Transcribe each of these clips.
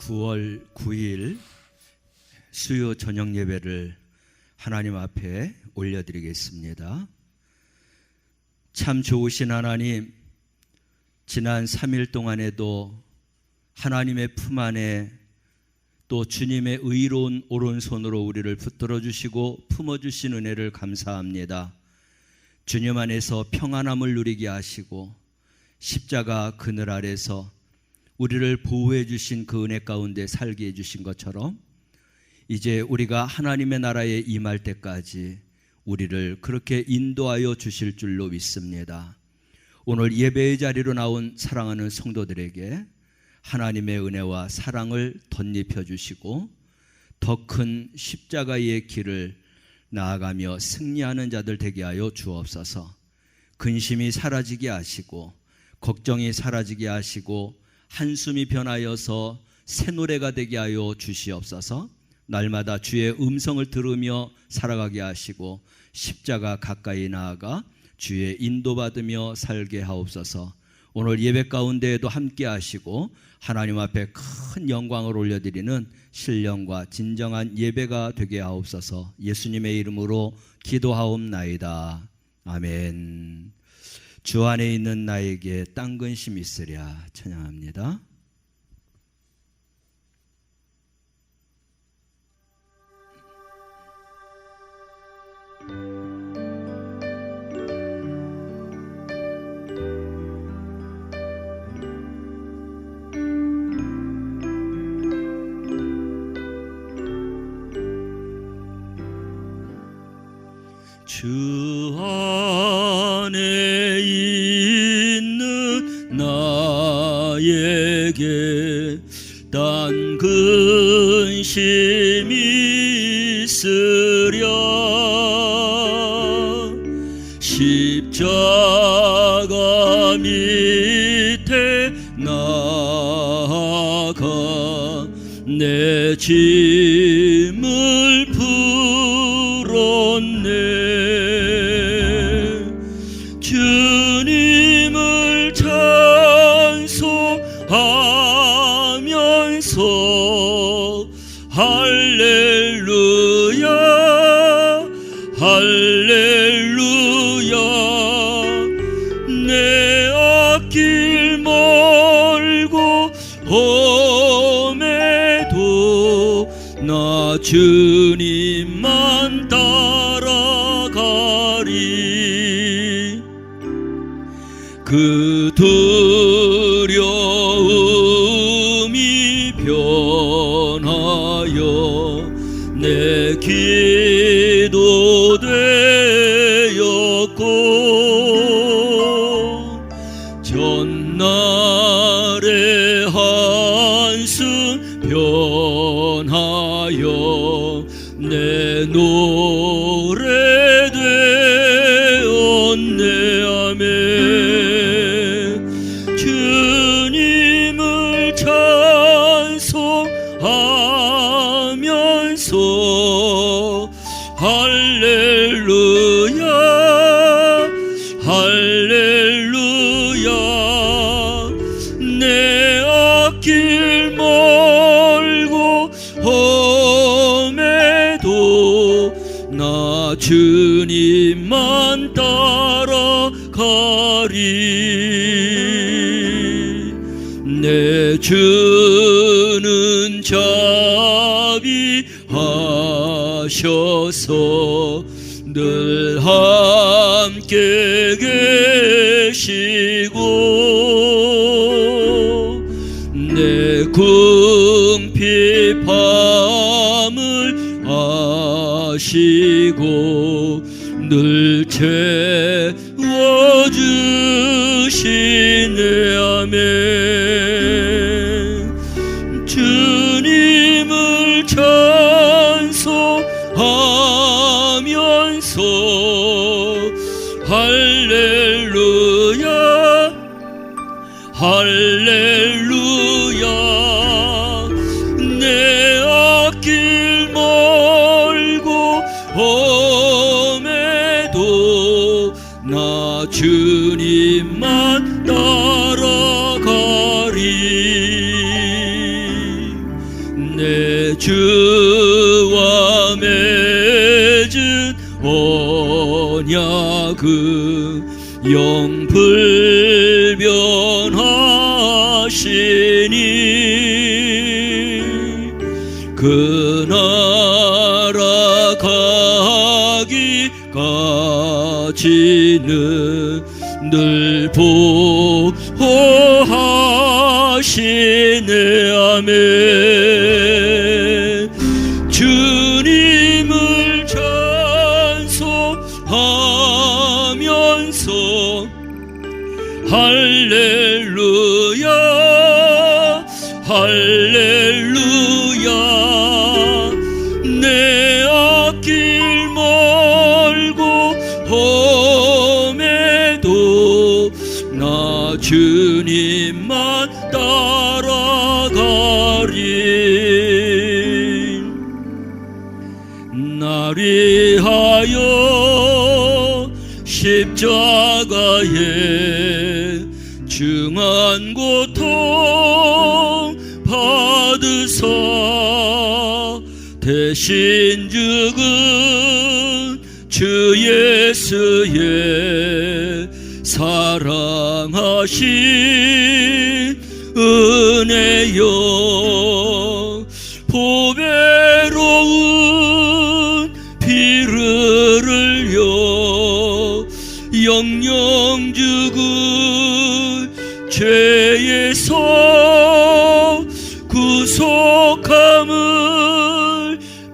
9월 9일 수요 저녁 예배를 하나님 앞에 올려드리겠습니다. 참 좋으신 하나님, 지난 3일 동안에도 하나님의 품 안에 또 주님의 의로운 오른손으로 우리를 붙들어 주시고 품어 주신 은혜를 감사합니다. 주님 안에서 평안함을 누리게 하시고 십자가 그늘 아래서 우리를 보호해 주신 그 은혜 가운데 살게 해 주신 것처럼 이제 우리가 하나님의 나라에 임할 때까지 우리를 그렇게 인도하여 주실 줄로 믿습니다. 오늘 예배의 자리로 나온 사랑하는 성도들에게 하나님의 은혜와 사랑을 덧입혀 주시고 더 큰 십자가의 길을 나아가며 승리하는 자들 되게 하여 주옵소서. 근심이 사라지게 하시고 걱정이 사라지게 하시고 한숨이 변하여서 새 노래가 되게 하여 주시옵소서. 날마다 주의 음성을 들으며 살아가게 하시고 십자가 가까이 나아가 주의 인도받으며 살게 하옵소서. 오늘 예배 가운데에도 함께 하시고 하나님 앞에 큰 영광을 올려드리는 신령과 진정한 예배가 되게 하옵소서. 예수님의 이름으로 기도하옵나이다. 아멘. 주 안에 있는 나에게 딴 근심 있으랴 찬양합니다. 주 안에 있는 나에게 딴 근심이 있으랴 십자가 밑에 나아가 내 짐을 풀었네. 주님을 찬송하면서 할렐루야 할렐루야 내 앞길 멀고 험해도 나 주님만 따라가리. 그 두려움이 변하여 내 기도 되었고 전날의 한숨 변하여 내 노래 되었네. 아멘. 주님을 찬송하면서 할렐루야 할렐루야 내 앞길 멀고 험해도 나 주님만 따라가리. 내 주는 자비하셔서 늘 함께 계시고 내 궁핍함을 아시고 늘 채워주시네. 아멘. 주님을 찬송하면서 할렐루야 할렐루야 내 앞길 멀고 험해도 나 주님만 따라가리. 주와 맺은 언약은 영불변하시니 그 나라 가기까지는 늘 보호하시네. 아멘. 주님을 찬송하면서 할렐루야 할렐루야. 내 앞길 멀고 험해도 나 주님만 따라가리. 날 위하여 십자가에 중한 고통 받으사 대신 죽은 주 예수의 사랑하신 은혜여. 보배로운 피를 흘려 영영 죽은 죄에서 구속함을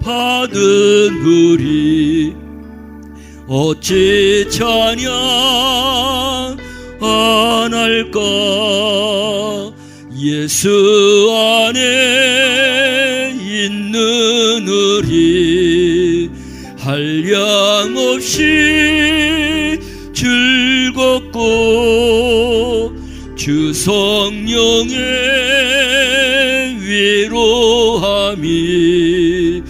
받은 우리 어찌 찬양 안 할까. 예수 안에 있는 우리 한량없이 즐겁고 주 성령의 위로함이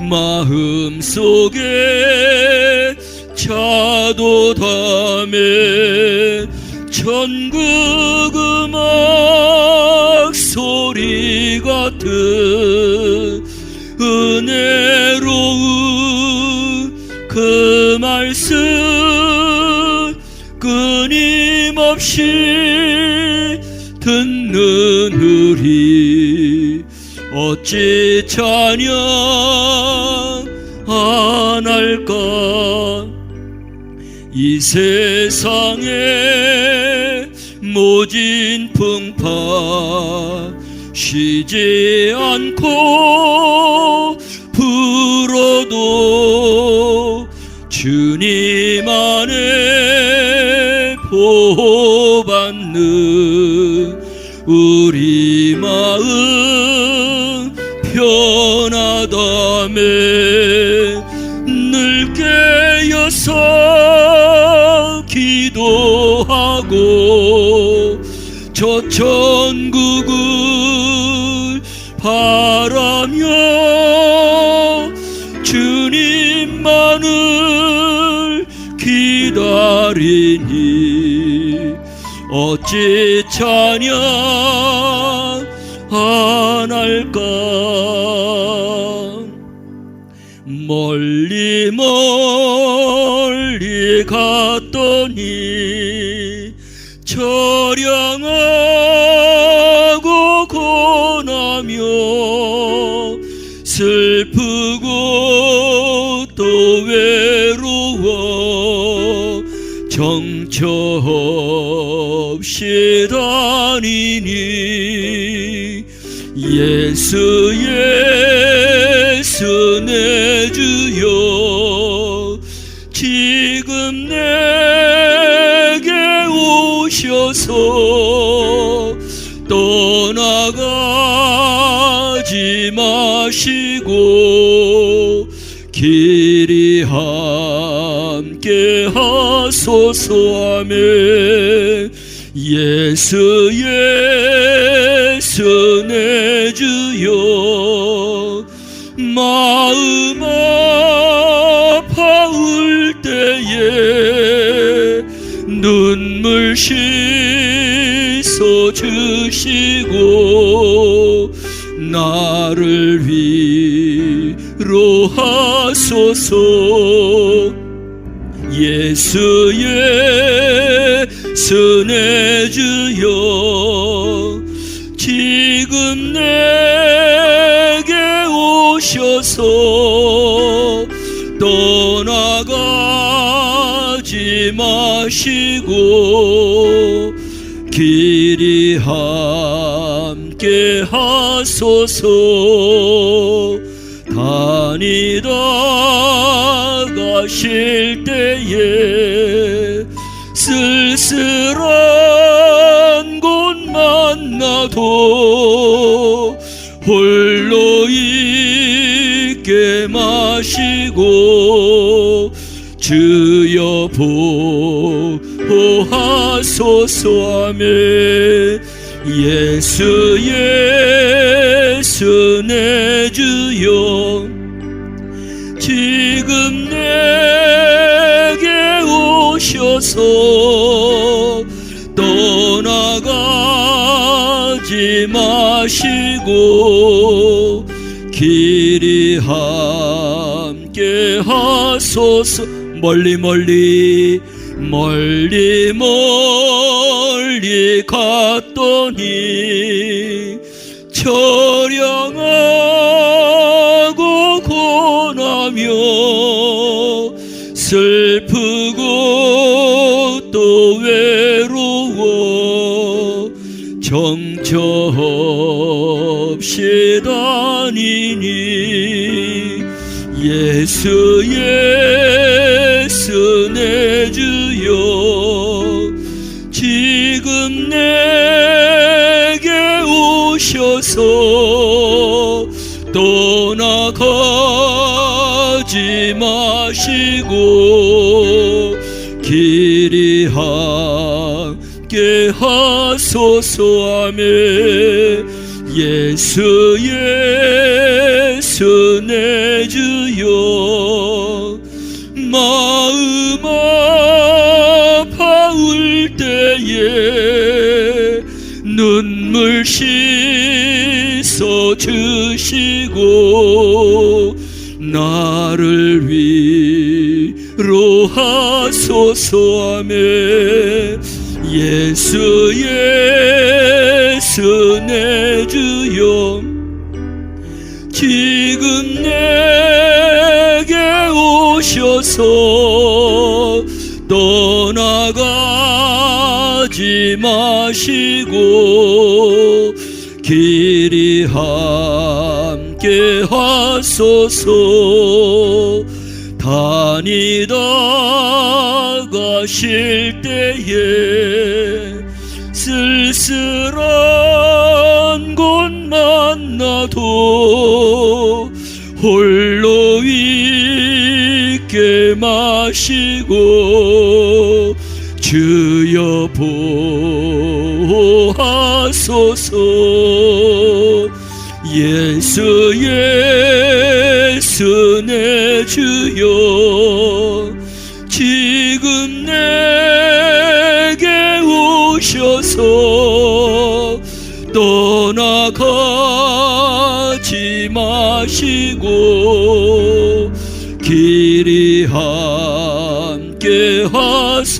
마음속에 차도담에 천국 음악 소리 같은 은혜로운 그 말씀 끊임없이 듣는 우리 어찌 찬양 안 할까. 이 세상에 모진 풍파 쉬지 않고 불어도 주님 안에 보호받는 우리 마음 편하다며 늘 깨어서 기도하고 저 천국을 바라며 주님만을 기다리니 어찌 찬양 안 할까. 멀리 멀리 갔더니 처량하고 고나며 슬프고 또 외로워 정처 없이 다니니 예수 예수 내 주여 지금 내게 오셔서 떠나가지 마시고 길이 함께 하소서. 아멘. 예수 예수 내 주여 마음 아파올 때에 눈물 씻어 주시고 나를 위로하소서. 예수의 은혜 주여 지금 내게 오셔서 떠나가지 마시고 길이 함께 하소서. 다니다 가실 때에 쓸쓸한 곳 만나도 홀로 있게 마시고 주여 보호하소서. 아멘. 예수의 은혜 주여 지금 내게 오셔서 떠나가지 마시고 길이 함께 하소서. 멀리 멀리 갔더니 처량하고 고나며 슬프고 또 외로워 정처 없이 다니니 예수의 은혜 주여 지금 내게 오셔서 떠나가지 마시고 길이 함께 하소서. 아멘. 예수의 은혜 주여 마음 아파올 때에 눈물 씻어 주시고 나를 위로하소서. 아멘. 예수의 은혜 주여 지금 내게 오셔서 떠나가지 마시고 길이 함께 하소서. 다니다 가실 때에 쓸쓸한 곳 만나도 홀로 있게 마시고 주여 보호하소서. 예수의 은혜 주여 지금 내게 오셔서 떠나가지 마시고 길이 함께 하소서.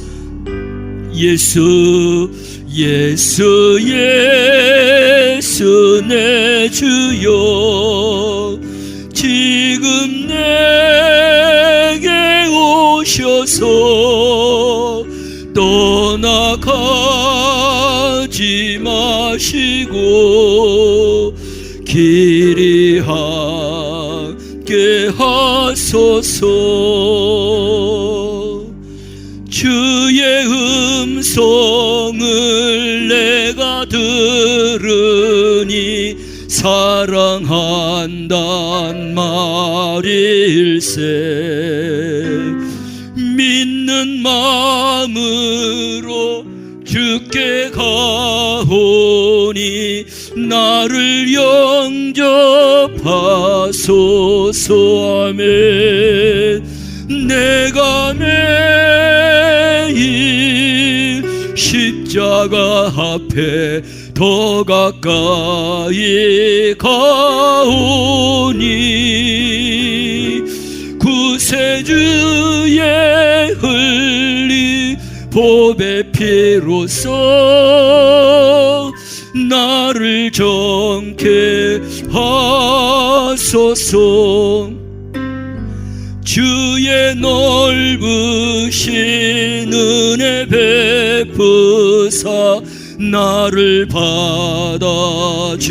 예수의 은혜 주여 지금 내게 오셔서 떠나가지 마시고 길이 함께 하소서. 주의 음성을 내가 들으니 사랑한단 말일세. 믿는 마음으로 주께 가오니 나를 영접하소서. 아멘. 내가 매일 십자가 앞에 더 가까이 가오니 구세주의 흘린 보배 피로써 나를 정케 하소서. 주의 넓으신 은혜 베푸사 나를 받아주시고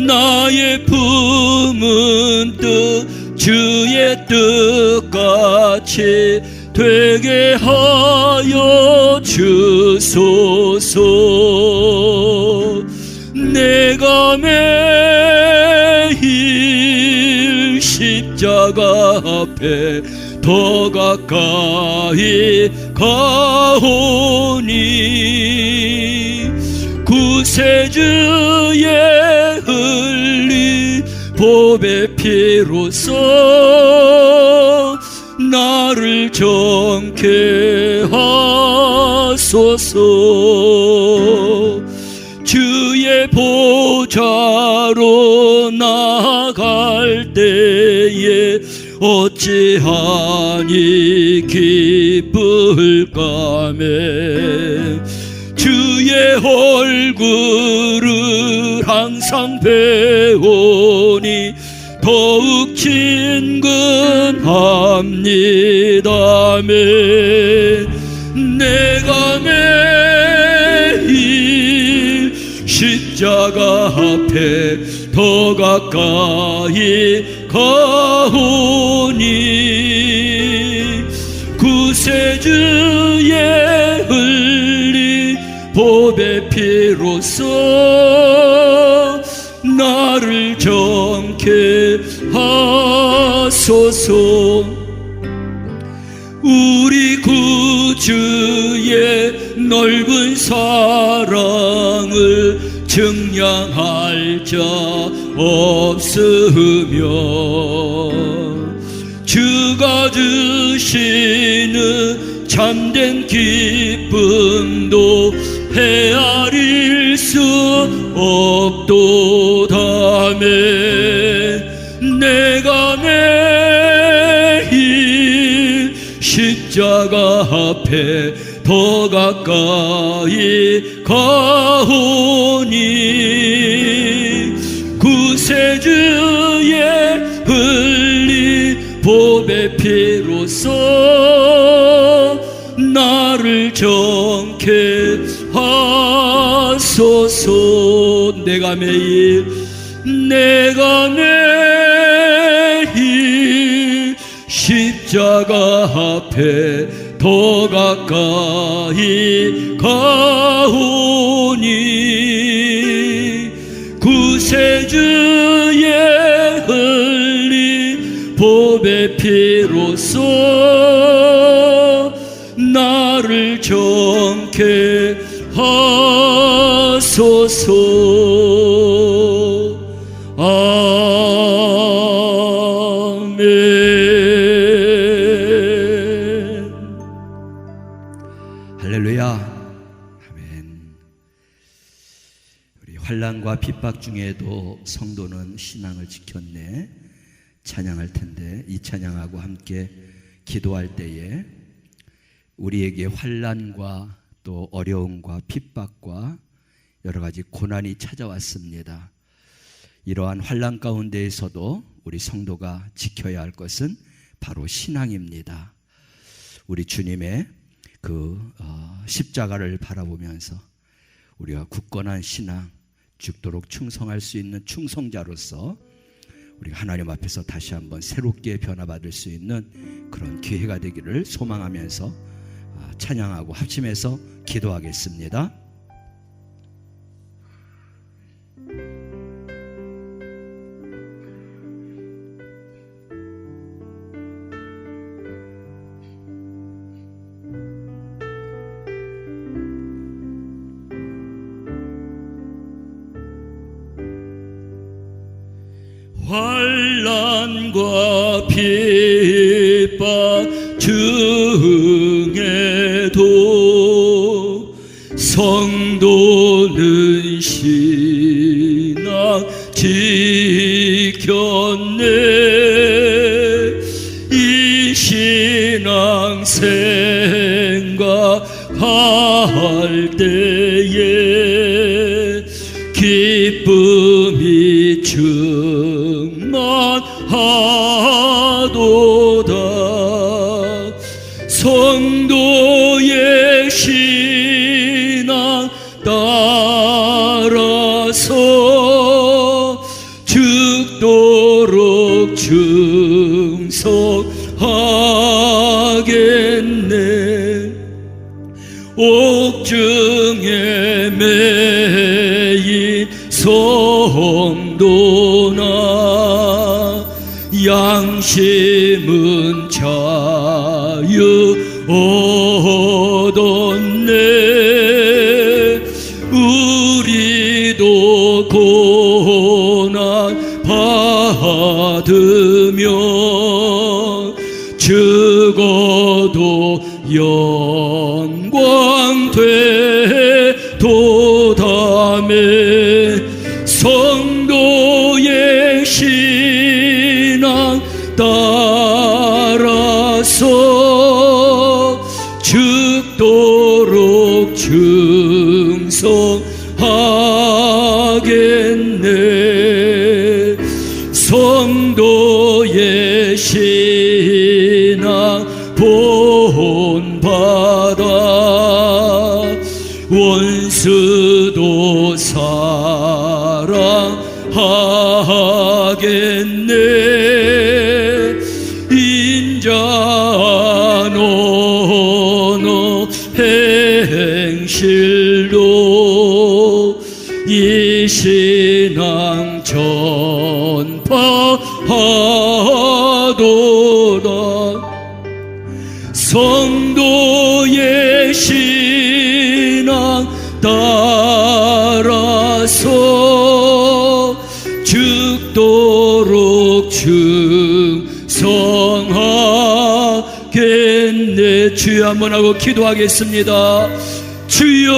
나의 품은 뜻 주의 뜻같이 되게 하여 주소서. 내가 매일 십자가 앞에 더 가까이 가오니 구세주의 흘린 보배 피로써 나를 정케 하소서. 주의 보좌로 나아갈 때에 어찌하니 기쁠까매. 주의 얼굴을 항상 배우니 더욱 친근합니다매. 내가 매일 십자가 앞에 더 가까이 가오니 구세주의 흘린 보배 피로써 나를 정케 하소서. 우리 구주의 넓은 사랑을 증량할 자 없으며 주가 주시는 참된 기쁨도 헤아릴 수 없도다매. 내가 매일 십자가 앞에 더 가까이 가오니 구세주의 흘린 보배 피로써 나를 정케 하소서. 내가 매일 십자가 앞에 더 가까이 가오니 구세주의 흘린 보배 피로써 나를 정케 하소서. 할렐루야. 아멘. 우리 환난과 핍박 중에도 성도는 신앙을 지켰네. 찬양할 텐데 이 찬양하고 함께 기도할 때에 우리에게 환난과 또 어려움과 핍박과 여러 가지 고난이 찾아왔습니다. 이러한 환난 가운데에서도 우리 성도가 지켜야 할 것은 바로 신앙입니다. 우리 주님의 그 십자가를 바라보면서 우리가 굳건한 신앙, 죽도록 충성할 수 있는 충성자로서 우리가 하나님 앞에서 다시 한번 새롭게 변화받을 수 있는 그런 기회가 되기를 소망하면서 찬양하고 합심해서 기도하겠습니다. 환난과 핍박 주 성도는 신앙 지켰네. 이 신앙 생각할 때에 기쁨이 충만하도다. 성도의 신앙 따라서 죽도록 충성하겠네. 옥중에 매인 성도나 양심은 자유 얻었네. 우리도 고난 받으며 죽어도 영광 되도다매. 성도의 신앙 따라서 죽도록 충성하겠네. 성도의 신앙 본받아 원수도 사랑하겠네. 인자 너너 행실로 이 신앙 전파하도다. 성도의 신앙 따라서 죽도록 충성하겠네. 주여 한번 하고 기도하겠습니다. 주여,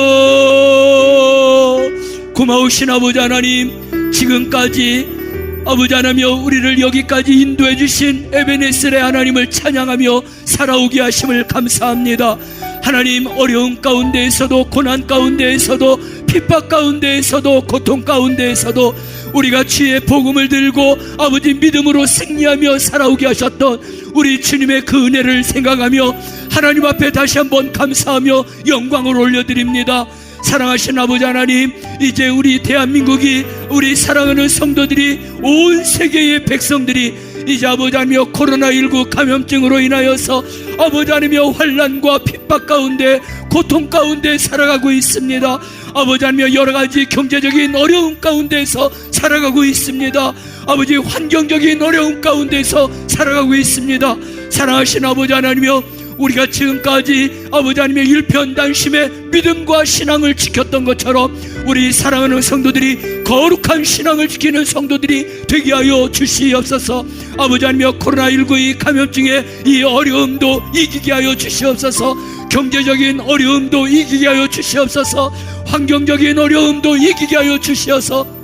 고마우신 아버지 하나님, 지금까지 아버지 하나며 우리를 여기까지 인도해 주신 에베네셀의 하나님을 찬양하며 살아오게 하심을 감사합니다. 하나님, 어려움 가운데에서도 고난 가운데에서도 핍박 가운데에서도 고통 가운데에서도 우리가 주의 복음을 들고 아버지 믿음으로 승리하며 살아오게 하셨던 우리 주님의 그 은혜를 생각하며 하나님 앞에 다시 한번 감사하며 영광을 올려드립니다. 사랑하신 아버지 하나님, 이제 우리 대한민국이, 우리 사랑하는 성도들이, 온 세계의 백성들이 이제 아버지 하나며 코로나19 감염증으로 인하여서 아버지 하나며 환난과 핍박 가운데 고통 가운데 살아가고 있습니다. 아버지 하나며 여러가지 경제적인 어려움 가운데서 살아가고 있습니다. 아버지 환경적인 어려움 가운데서 살아가고 있습니다. 사랑하신 아버지 하나님이여, 우리가 지금까지 아버지 하나님의 일편단심의 믿음과 신앙을 지켰던 것처럼 우리 사랑하는 성도들이 거룩한 신앙을 지키는 성도들이 되게 하여 주시옵소서. 아버지 하나님이여, 코로나19의 감염증의 이 어려움도 이기게 하여 주시옵소서. 경제적인 어려움도 이기게 하여 주시옵소서. 환경적인 어려움도 이기게 하여 주시옵소서.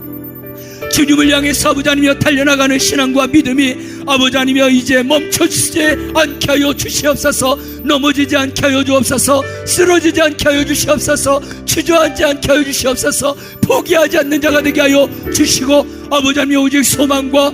주님을 향해서 아버지 하나님이여 달려나가는 신앙과 믿음이 아버지 하나님이여 이제 멈춰지지 않게 하여 주시옵소서. 넘어지지 않게 하여 주옵소서. 쓰러지지 않게 하여 주시옵소서. 주저앉지 않게 하여 주시옵소서. 포기하지 않는 자가 되게 하여 주시고 아버지 하나님이여 오직 소망과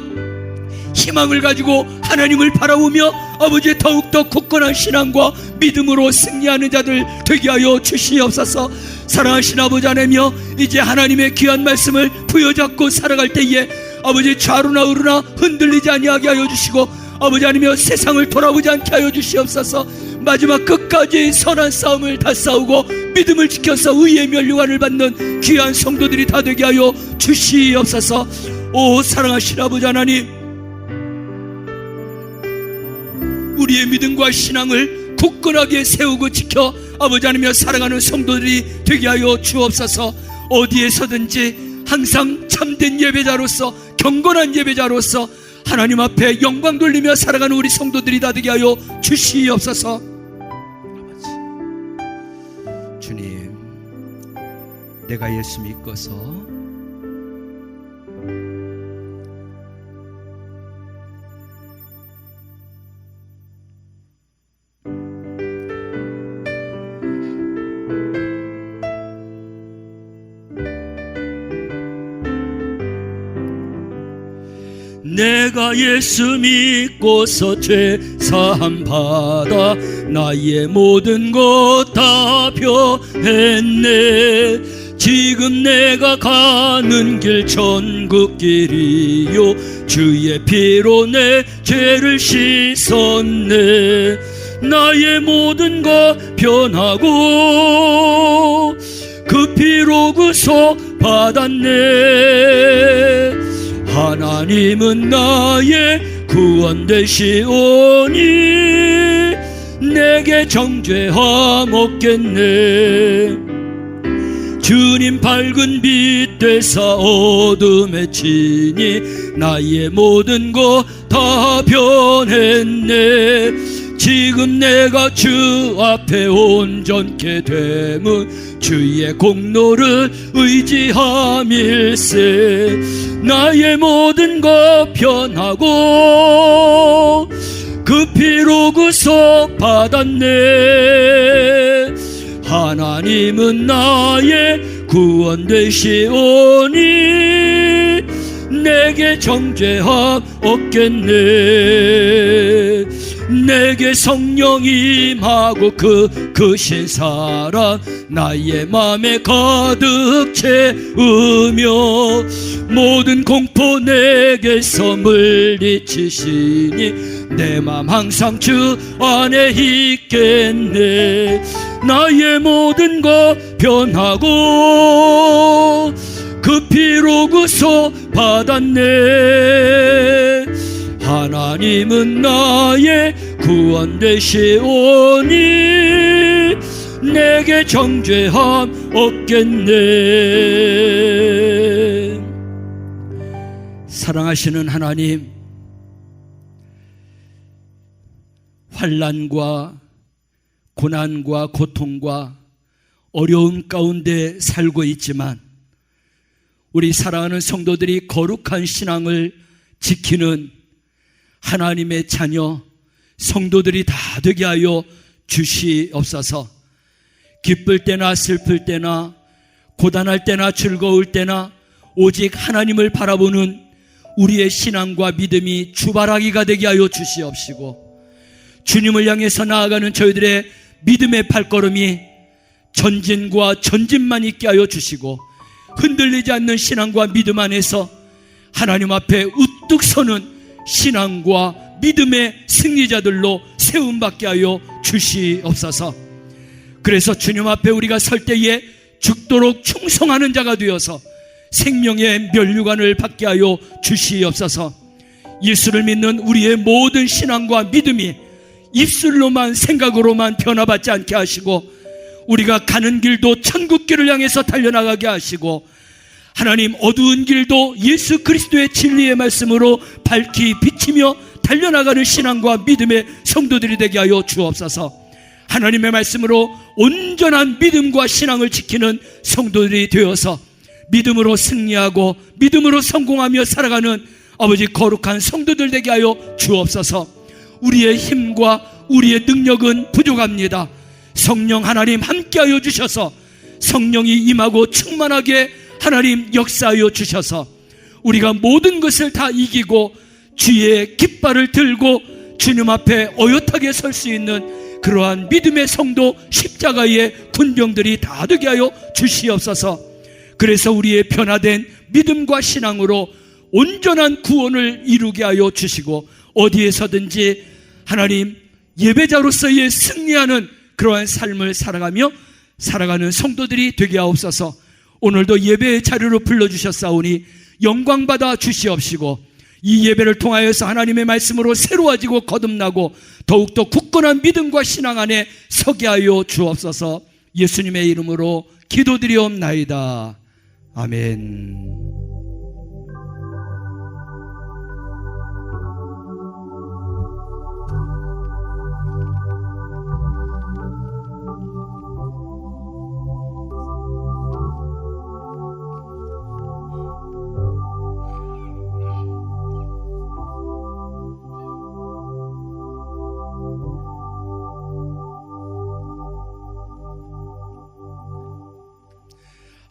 희망을 가지고 하나님을 바라보며 아버지 더욱더 굳건한 신앙과 믿음으로 승리하는 자들 되게 하여 주시옵소서. 사랑하신 아버지 하나님이여, 이제 하나님의 귀한 말씀을 부여잡고 살아갈 때에 아버지 좌로나 우로나 흔들리지 아니하게 하여 주시고 아버지 하나님이여 세상을 돌아보지 않게 하여 주시옵소서. 마지막 끝까지 선한 싸움을 다 싸우고 믿음을 지켜서 의의 면류관을 받는 귀한 성도들이 다 되게 하여 주시옵소서. 오 사랑하신 아버지 하나님, 우리의 믿음과 신앙을 굳건하게 세우고 지켜 아버지 하나님이여 살아가는 성도들이 되게 하여 주옵소서. 어디에서든지 항상 참된 예배자로서, 경건한 예배자로서 하나님 앞에 영광 돌리며 살아가는 우리 성도들이 다 되게 하여 주시옵소서. 주님, 내가 예수 믿고서 내가 예수 믿고서 죄 사함 받아 나의 모든 것 다 변했네. 지금 내가 가는 길 천국길이요 주의 피로 내 죄를 씻었네. 나의 모든 것 변하고 그 피로 구속 받았네. 하나님은 나의 구원 되시오니 내게 정죄함 없겠네. 주님 밝은 빛 되사 어둠에 치니 나의 모든 것 다 변했네. 지금 내가 주 앞에 온전케 됨은 주의 공로를 의지함일세. 나의 모든 것 변하고 그 피로 구속 받았네. 하나님은 나의 구원 되시오니 내게 정죄함 없겠네. 내게 성령이 임하고 크신 사랑 나의 맘에 가득 채우며 모든 공포 내게서 물리치시니 내 맘 항상 주 안에 있겠네. 나의 모든 것 변하고 그 피로 구속 받았네. 하나님은 나의 구원 되시오니 내게 정죄함 없겠네. 사랑하시는 하나님, 환난과 고난과 고통과 어려움 가운데 살고 있지만 우리 사랑하는 성도들이 거룩한 신앙을 지키는 하나님의 자녀 성도들이 다 되게 하여 주시옵소서. 기쁠 때나 슬플 때나 고단할 때나 즐거울 때나 오직 하나님을 바라보는 우리의 신앙과 믿음이 주바라기가 되게 하여 주시옵시고, 주님을 향해서 나아가는 저희들의 믿음의 발걸음이 전진과 전진만 있게 하여 주시고, 흔들리지 않는 신앙과 믿음 안에서 하나님 앞에 우뚝 서는 신앙과 믿음의 승리자들로 세움받게 하여 주시옵소서. 그래서 주님 앞에 우리가 설 때에 죽도록 충성하는 자가 되어서 생명의 면류관을 받게 하여 주시옵소서. 예수를 믿는 우리의 모든 신앙과 믿음이 입술로만 생각으로만 변화받지 않게 하시고, 우리가 가는 길도 천국길을 향해서 달려나가게 하시고, 하나님 어두운 길도 예수 그리스도의 진리의 말씀으로 밝히 비치며 달려나가는 신앙과 믿음의 성도들이 되게 하여 주옵소서. 하나님의 말씀으로 온전한 믿음과 신앙을 지키는 성도들이 되어서 믿음으로 승리하고 믿음으로 성공하며 살아가는 아버지 거룩한 성도들 되게 하여 주옵소서. 우리의 힘과 우리의 능력은 부족합니다. 성령 하나님 함께하여 주셔서 성령이 임하고 충만하게 하나님 역사하여 주셔서 우리가 모든 것을 다 이기고 주의 깃발을 들고 주님 앞에 어엿하게 설 수 있는 그러한 믿음의 성도 십자가의 군병들이 다 되게 하여 주시옵소서. 그래서 우리의 변화된 믿음과 신앙으로 온전한 구원을 이루게 하여 주시고, 어디에서든지 하나님 예배자로서의 승리하는 그러한 삶을 살아가며 살아가는 성도들이 되게 하옵소서. 오늘도 예배의 자리로 불러주셨사오니 영광받아 주시옵시고, 이 예배를 통하여서 하나님의 말씀으로 새로워지고 거듭나고 더욱더 굳건한 믿음과 신앙 안에 서게 하여 주옵소서. 예수님의 이름으로 기도드리옵나이다. 아멘.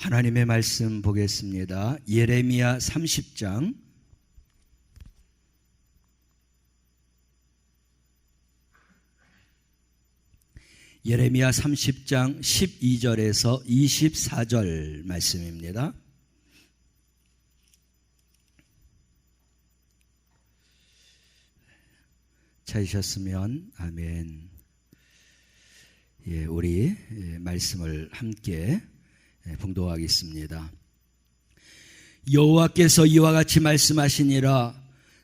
하나님의 말씀 보겠습니다. 예레미야 30장 예레미야 30장 12절에서 24절 말씀입니다. 찾으셨으면 아멘. 우리 말씀을 함께 봉독하겠습니다. 여호와께서 이와 같이 말씀하시니라.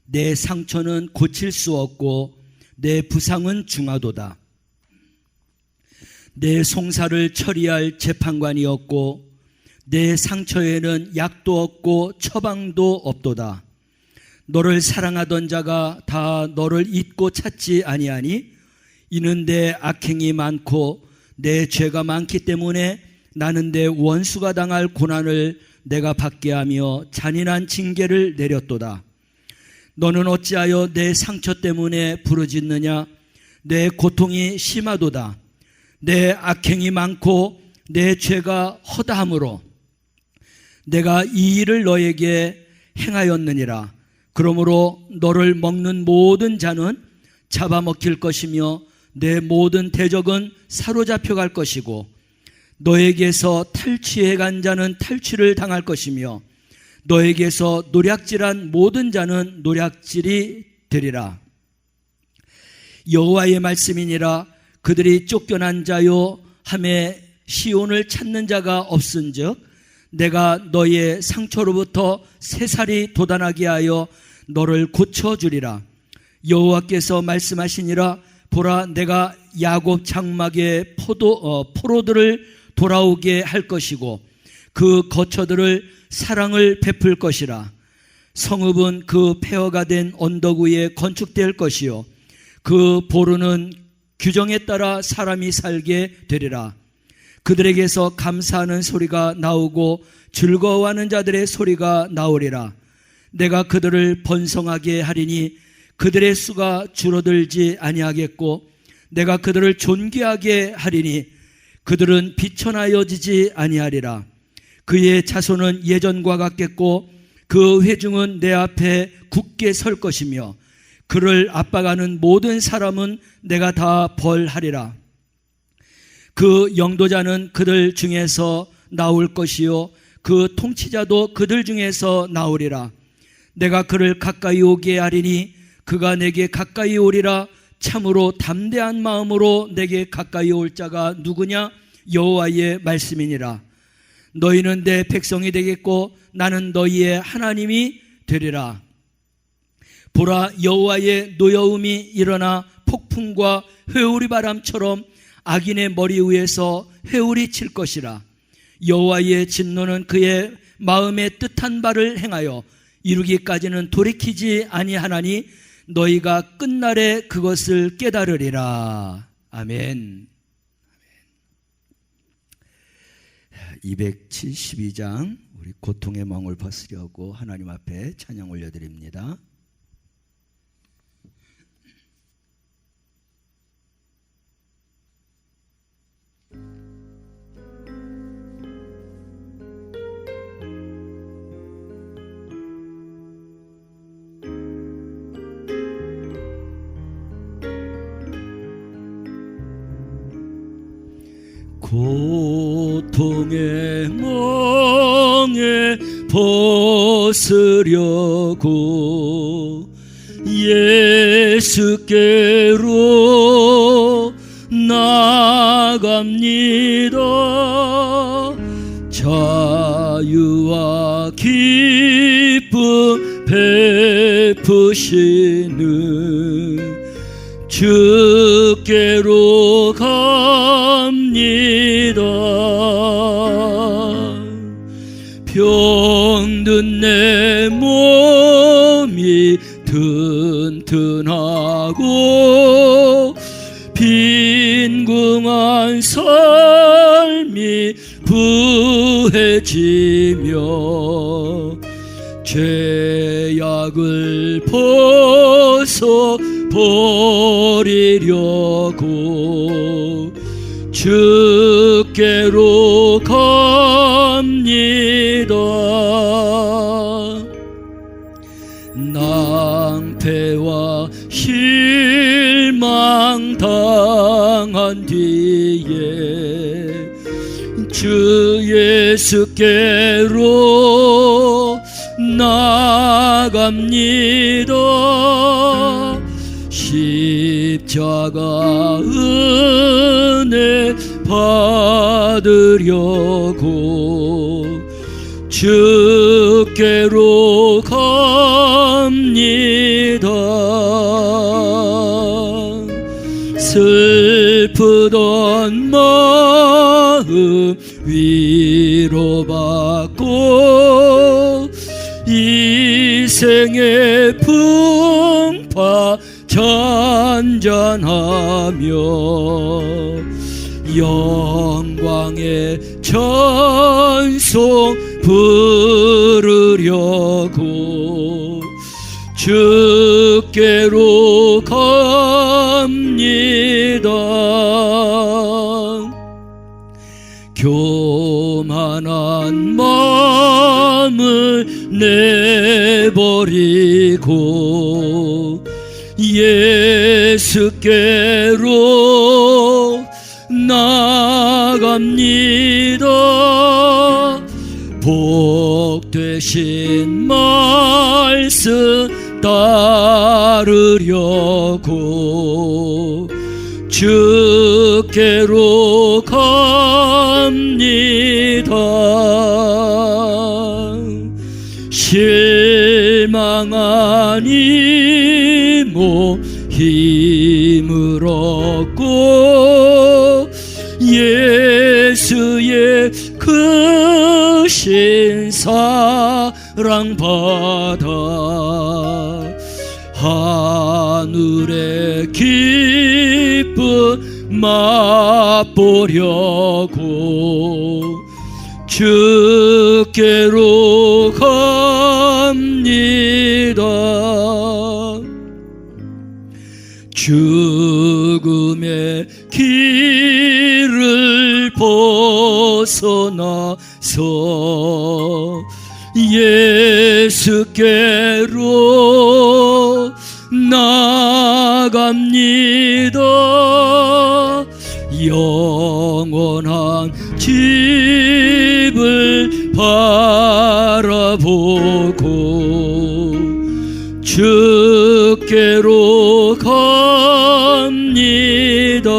내 상처는 고칠 수 없고 내 부상은 중하도다. 내 송사를 처리할 재판관이 없고 내 상처에는 약도 없고 처방도 없도다. 너를 사랑하던 자가 다 너를 잊고 찾지 아니하니 이는 내 악행이 많고 내 죄가 많기 때문에 나는 내 원수가 당할 고난을 내가 받게 하며 잔인한 징계를 내렸도다. 너는 어찌하여 내 상처 때문에 부르짖느냐? 내 고통이 심하도다. 내 악행이 많고 내 죄가 허다함으로 내가 이 일을 너에게 행하였느니라. 그러므로 너를 먹는 모든 자는 잡아먹힐 것이며 내 모든 대적은 사로잡혀 갈 것이고 너에게서 탈취해 간 자는 탈취를 당할 것이며 너에게서 노략질한 모든 자는 노략질이 되리라. 여호와의 말씀이니라. 그들이 쫓겨난 자요 함에 시온을 찾는 자가 없은즉 내가 너의 상처로부터 새살이 돋아나게 하여 너를 고쳐주리라. 여호와께서 말씀하시니라. 보라, 내가 야곱 장막의 포로들을 돌아오게 할 것이고 그 거처들을 사랑을 베풀 것이라. 성읍은 그 폐허가 된 언덕 위에 건축될 것이요 그 보루는 규정에 따라 사람이 살게 되리라. 그들에게서 감사하는 소리가 나오고 즐거워하는 자들의 소리가 나오리라. 내가 그들을 번성하게 하리니 그들의 수가 줄어들지 아니하겠고 내가 그들을 존귀하게 하리니 그들은 비천하여지지 아니하리라. 그의 자손은 예전과 같겠고 그 회중은 내 앞에 굳게 설 것이며 그를 압박하는 모든 사람은 내가 다 벌하리라. 그 영도자는 그들 중에서 나올 것이요 그 통치자도 그들 중에서 나오리라. 내가 그를 가까이 오게 하리니 그가 내게 가까이 오리라. 참으로 담대한 마음으로 내게 가까이 올 자가 누구냐? 여호와의 말씀이니라. 너희는 내 백성이 되겠고 나는 너희의 하나님이 되리라. 보라, 여호와의 노여움이 일어나 폭풍과 회오리 바람처럼 악인의 머리 위에서 회오리 칠 것이라. 여호와의 진노는 그의 마음에 뜻한 바를 행하여 이루기까지는 돌이키지 아니하나니 너희가 끝날에 그것을 깨달으리라. 아멘. 272장 우리 고통의 멍을 벗으려고 하나님 앞에 찬양 올려드립니다. 고통의 멍에 벗으려고 예수께로 나갑니다. 자유와 기쁨 베푸시는 주께로 갑니다. 병든 내 몸이 튼튼하고 빈궁한 삶이 부해지며 죄악을 벗어 버리려고 주께로 갑니다. 낭패와 실망 당한 뒤에 주 예수께로 나갑니다. 십자가 은혜 받으려고 주께로 갑니다. 슬프던 마음 위로받고 이 생의 풍파 잔잔하며 영광의 찬송 부르려고 주께로 갑니다. 교만한 마음을 내버리고 예수께로 나갑니다. 복 되신 말씀 따르려고 주께로 갑니다. 실망한 이모 힘을 얻고 예수의 크신 사랑 받아 하늘의 기쁨 맛보려고 주께로 갑니다. 죽음의 길을 벗어나서 예수께로 나갑니다. 영원한 집을 바라보고 주께로 갑니다.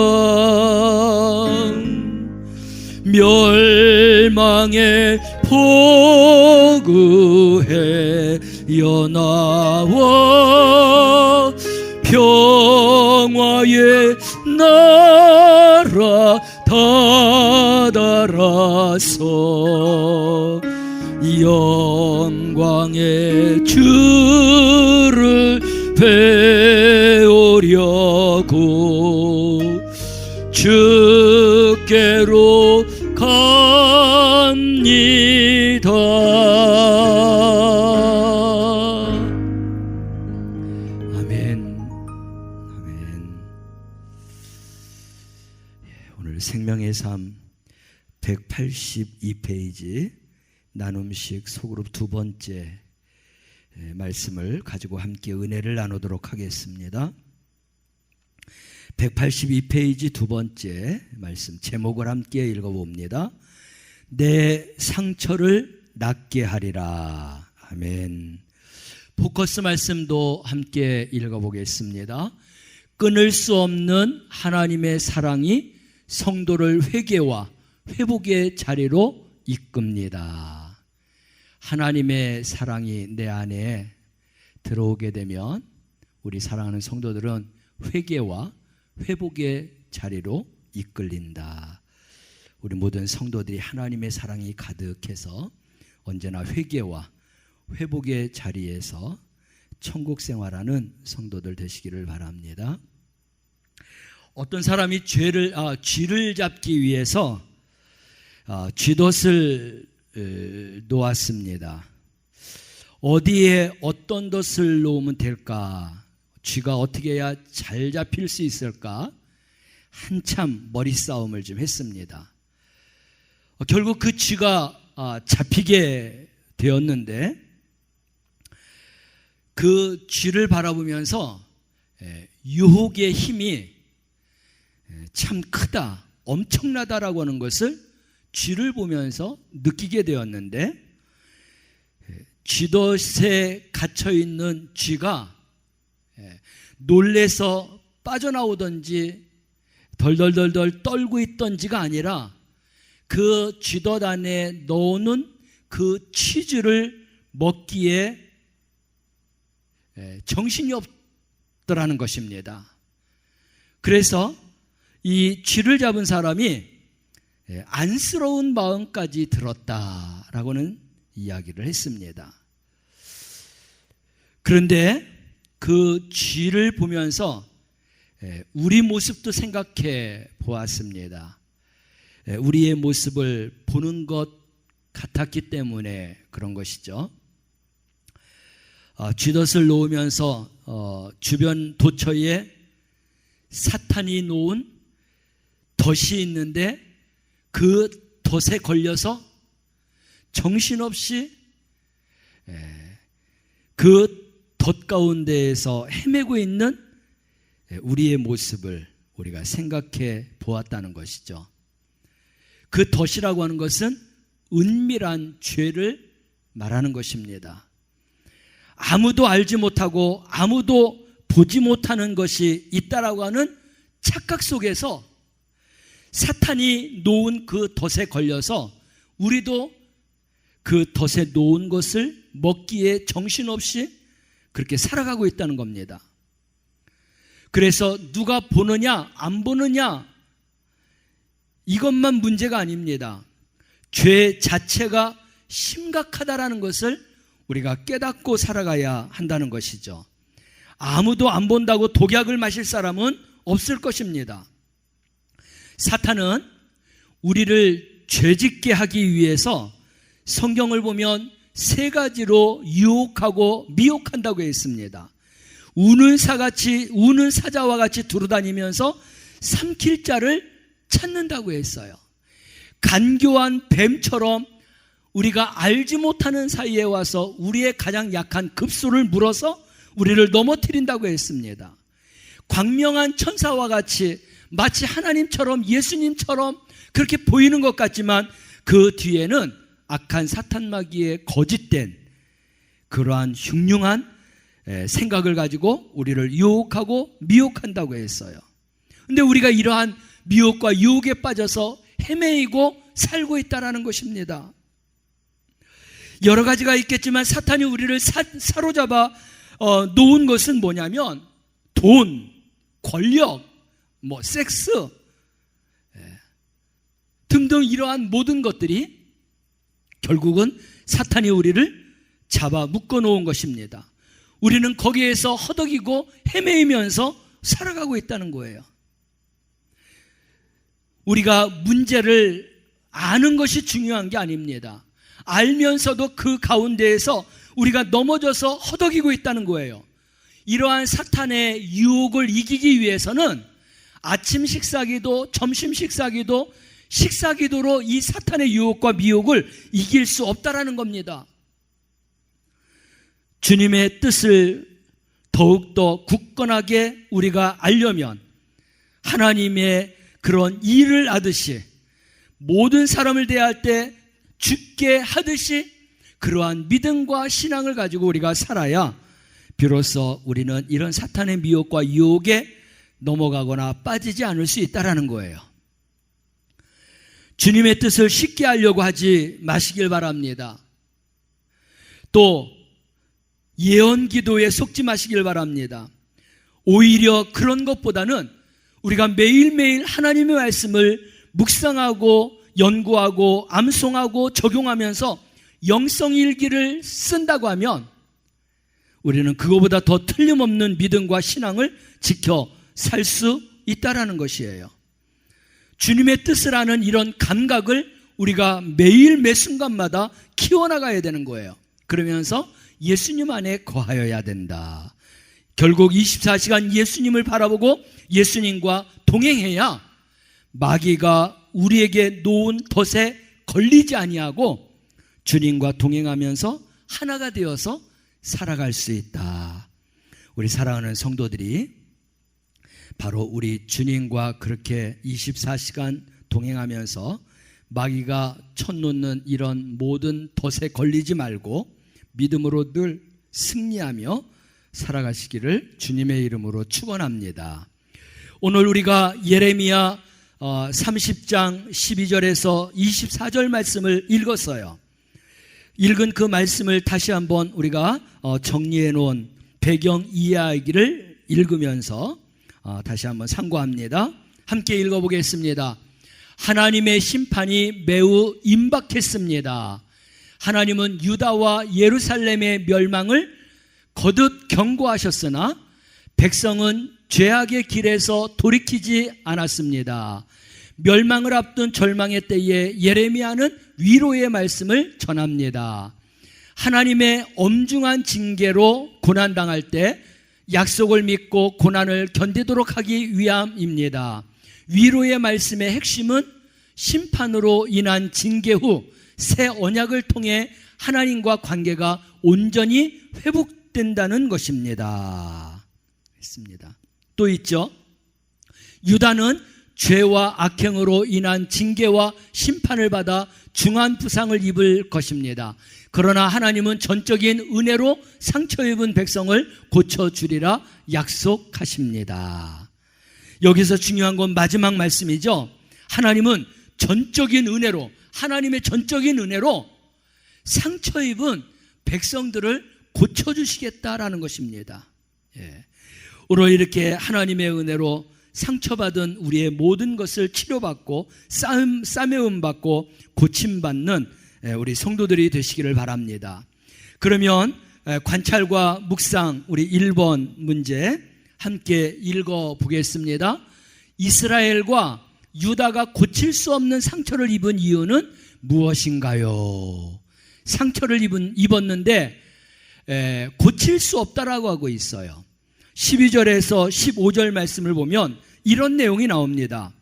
멸망의 포구에 연하와 평화의 나라 다다라서 영광의 주를 배우려고 주께로 갑니다. 아멘. 아멘. 오늘 생명의 삶 182페이지 나눔식 소그룹 두 번째 말씀을 가지고 함께 은혜를 나누도록 하겠습니다. 182페이지 두 번째 말씀 제목을 함께 읽어봅니다. 내 상처를 낫게 하리라. 아멘. 포커스 말씀도 함께 읽어보겠습니다. 끊을 수 없는 하나님의 사랑이 성도를 회개와 회복의 자리로 이끕니다. 하나님의 사랑이 내 안에 들어오게 되면 우리 사랑하는 성도들은 회개와 회복의 자리로 이끌린다. 우리 모든 성도들이 하나님의 사랑이 가득해서 언제나 회개와 회복의 자리에서 천국 생활하는 성도들 되시기를 바랍니다. 어떤 사람이 쥐를 잡기 위해서 쥐덫을 놓았습니다. 어디에 어떤 덫을 놓으면 될까? 쥐가 어떻게 해야 잘 잡힐 수 있을까? 한참 머리 싸움을 좀 했습니다. 결국 그 쥐가 잡히게 되었는데 그 쥐를 바라보면서 유혹의 힘이 참 크다, 엄청나다라고 하는 것을 쥐를 보면서 느끼게 되었는데, 쥐덫에 갇혀있는 쥐가 놀래서 빠져나오든지 덜덜덜덜 떨고 있던지가 아니라 그 쥐덫 안에 넣어놓은 그 치즈를 먹기에 정신이 없더라는 것입니다. 그래서 이 쥐를 잡은 사람이 안쓰러운 마음까지 들었다라고는 이야기를 했습니다. 그런데 그 쥐를 보면서 우리 모습도 생각해 보았습니다. 우리의 모습을 보는 것 같았기 때문에 그런 것이죠. 쥐덫을 놓으면서 주변 도처에 사탄이 놓은 덫이 있는데 그 덫에 걸려서 정신없이 그 덫 가운데에서 헤매고 있는 우리의 모습을 우리가 생각해 보았다는 것이죠. 그 덫이라고 하는 것은 은밀한 죄를 말하는 것입니다. 아무도 알지 못하고 아무도 보지 못하는 것이 있다라고 하는 착각 속에서 사탄이 놓은 그 덫에 걸려서 우리도 그 덫에 놓은 것을 먹기에 정신없이 그렇게 살아가고 있다는 겁니다. 그래서 누가 보느냐 안 보느냐 이것만 문제가 아닙니다. 죄 자체가 심각하다라는 것을 우리가 깨닫고 살아가야 한다는 것이죠. 아무도 안 본다고 독약을 마실 사람은 없을 것입니다. 사탄은 우리를 죄짓게 하기 위해서 성경을 보면 세 가지로 유혹하고 미혹한다고 했습니다. 우는 사자와 같이 두루다니면서 삼킬 자를 찾는다고 했어요. 간교한 뱀처럼 우리가 알지 못하는 사이에 와서 우리의 가장 약한 급소를 물어서 우리를 넘어뜨린다고 했습니다. 광명한 천사와 같이 마치 하나님처럼 예수님처럼 그렇게 보이는 것 같지만 그 뒤에는 악한 사탄마귀의 거짓된 그러한 흉흉한 생각을 가지고 우리를 유혹하고 미혹한다고 했어요. 그런데 우리가 이러한 미혹과 유혹에 빠져서 헤매이고 살고 있다는 것입니다. 여러 가지가 있겠지만 사탄이 우리를 사로잡아 놓은 것은 뭐냐면 돈, 권력, 섹스 등등 이러한 모든 것들이 결국은 사탄이 우리를 잡아 묶어 놓은 것입니다. 우리는 거기에서 허덕이고 헤매이면서 살아가고 있다는 거예요. 우리가 문제를 아는 것이 중요한 게 아닙니다. 알면서도 그 가운데에서 우리가 넘어져서 허덕이고 있다는 거예요. 이러한 사탄의 유혹을 이기기 위해서는 아침 식사기도, 점심 식사기도, 식사기도로 이 사탄의 유혹과 미혹을 이길 수 없다라는 겁니다. 주님의 뜻을 더욱더 굳건하게 우리가 알려면 하나님의 그런 일을 하듯이 모든 사람을 대할 때 죽게 하듯이 그러한 믿음과 신앙을 가지고 우리가 살아야 비로소 우리는 이런 사탄의 미혹과 유혹에 넘어가거나 빠지지 않을 수 있다는 거예요. 주님의 뜻을 쉽게 하려고 하지 마시길 바랍니다. 또 예언 기도에 속지 마시길 바랍니다. 오히려 그런 것보다는 우리가 매일매일 하나님의 말씀을 묵상하고 연구하고 암송하고 적용하면서 영성일기를 쓴다고 하면 우리는 그거보다 더 틀림없는 믿음과 신앙을 지켜 살 수 있다는 것이에요. 주님의 뜻을 아는 이런 감각을 우리가 매일 매 순간마다 키워나가야 되는 거예요. 그러면서 예수님 안에 거하여야 된다. 결국 24시간 예수님을 바라보고 예수님과 동행해야 마귀가 우리에게 놓은 덫에 걸리지 아니하고 주님과 동행하면서 하나가 되어서 살아갈 수 있다. 우리 사랑하는 성도들이 바로 우리 주님과 그렇게 24시간 동행하면서 마귀가 쳐놓는 이런 모든 덫에 걸리지 말고 믿음으로 늘 승리하며 살아가시기를 주님의 이름으로 축원합니다. 오늘 우리가 예레미야 30장 12절에서 24절 말씀을 읽었어요. 읽은 그 말씀을 다시 한번 우리가 정리해 놓은 배경 이야기를 읽으면서 다시 한번 상고합니다. 함께 읽어보겠습니다. 하나님의 심판이 매우 임박했습니다. 하나님은 유다와 예루살렘의 멸망을 거듭 경고하셨으나 백성은 죄악의 길에서 돌이키지 않았습니다. 멸망을 앞둔 절망의 때에 예레미야는 위로의 말씀을 전합니다. 하나님의 엄중한 징계로 고난당할 때 약속을 믿고 고난을 견디도록 하기 위함입니다. 위로의 말씀의 핵심은 심판으로 인한 징계 후 새 언약을 통해 하나님과 관계가 온전히 회복된다는 것입니다. 있습니다. 또 있죠. 유다는 죄와 악행으로 인한 징계와 심판을 받아 중한 부상을 입을 것입니다. 그러나 하나님은 전적인 은혜로 상처 입은 백성을 고쳐주리라 약속하십니다. 여기서 중요한 건 마지막 말씀이죠. 하나님은 전적인 은혜로, 하나님의 전적인 은혜로 상처 입은 백성들을 고쳐주시겠다라는 것입니다. 오늘 이렇게 하나님의 은혜로 상처받은 우리의 모든 것을 치료받고 싸매움받고 고침받는 우리 성도들이 되시기를 바랍니다. 그러면 관찰과 묵상 우리 1번 문제 함께 읽어보겠습니다. 이스라엘과 유다가 고칠 수 없는 상처를 입은 이유는 무엇인가요? 상처를 입었는데 고칠 수 없다라고 하고 있어요. 12절에서 15절 말씀을 보면 이런 내용이 나옵니다.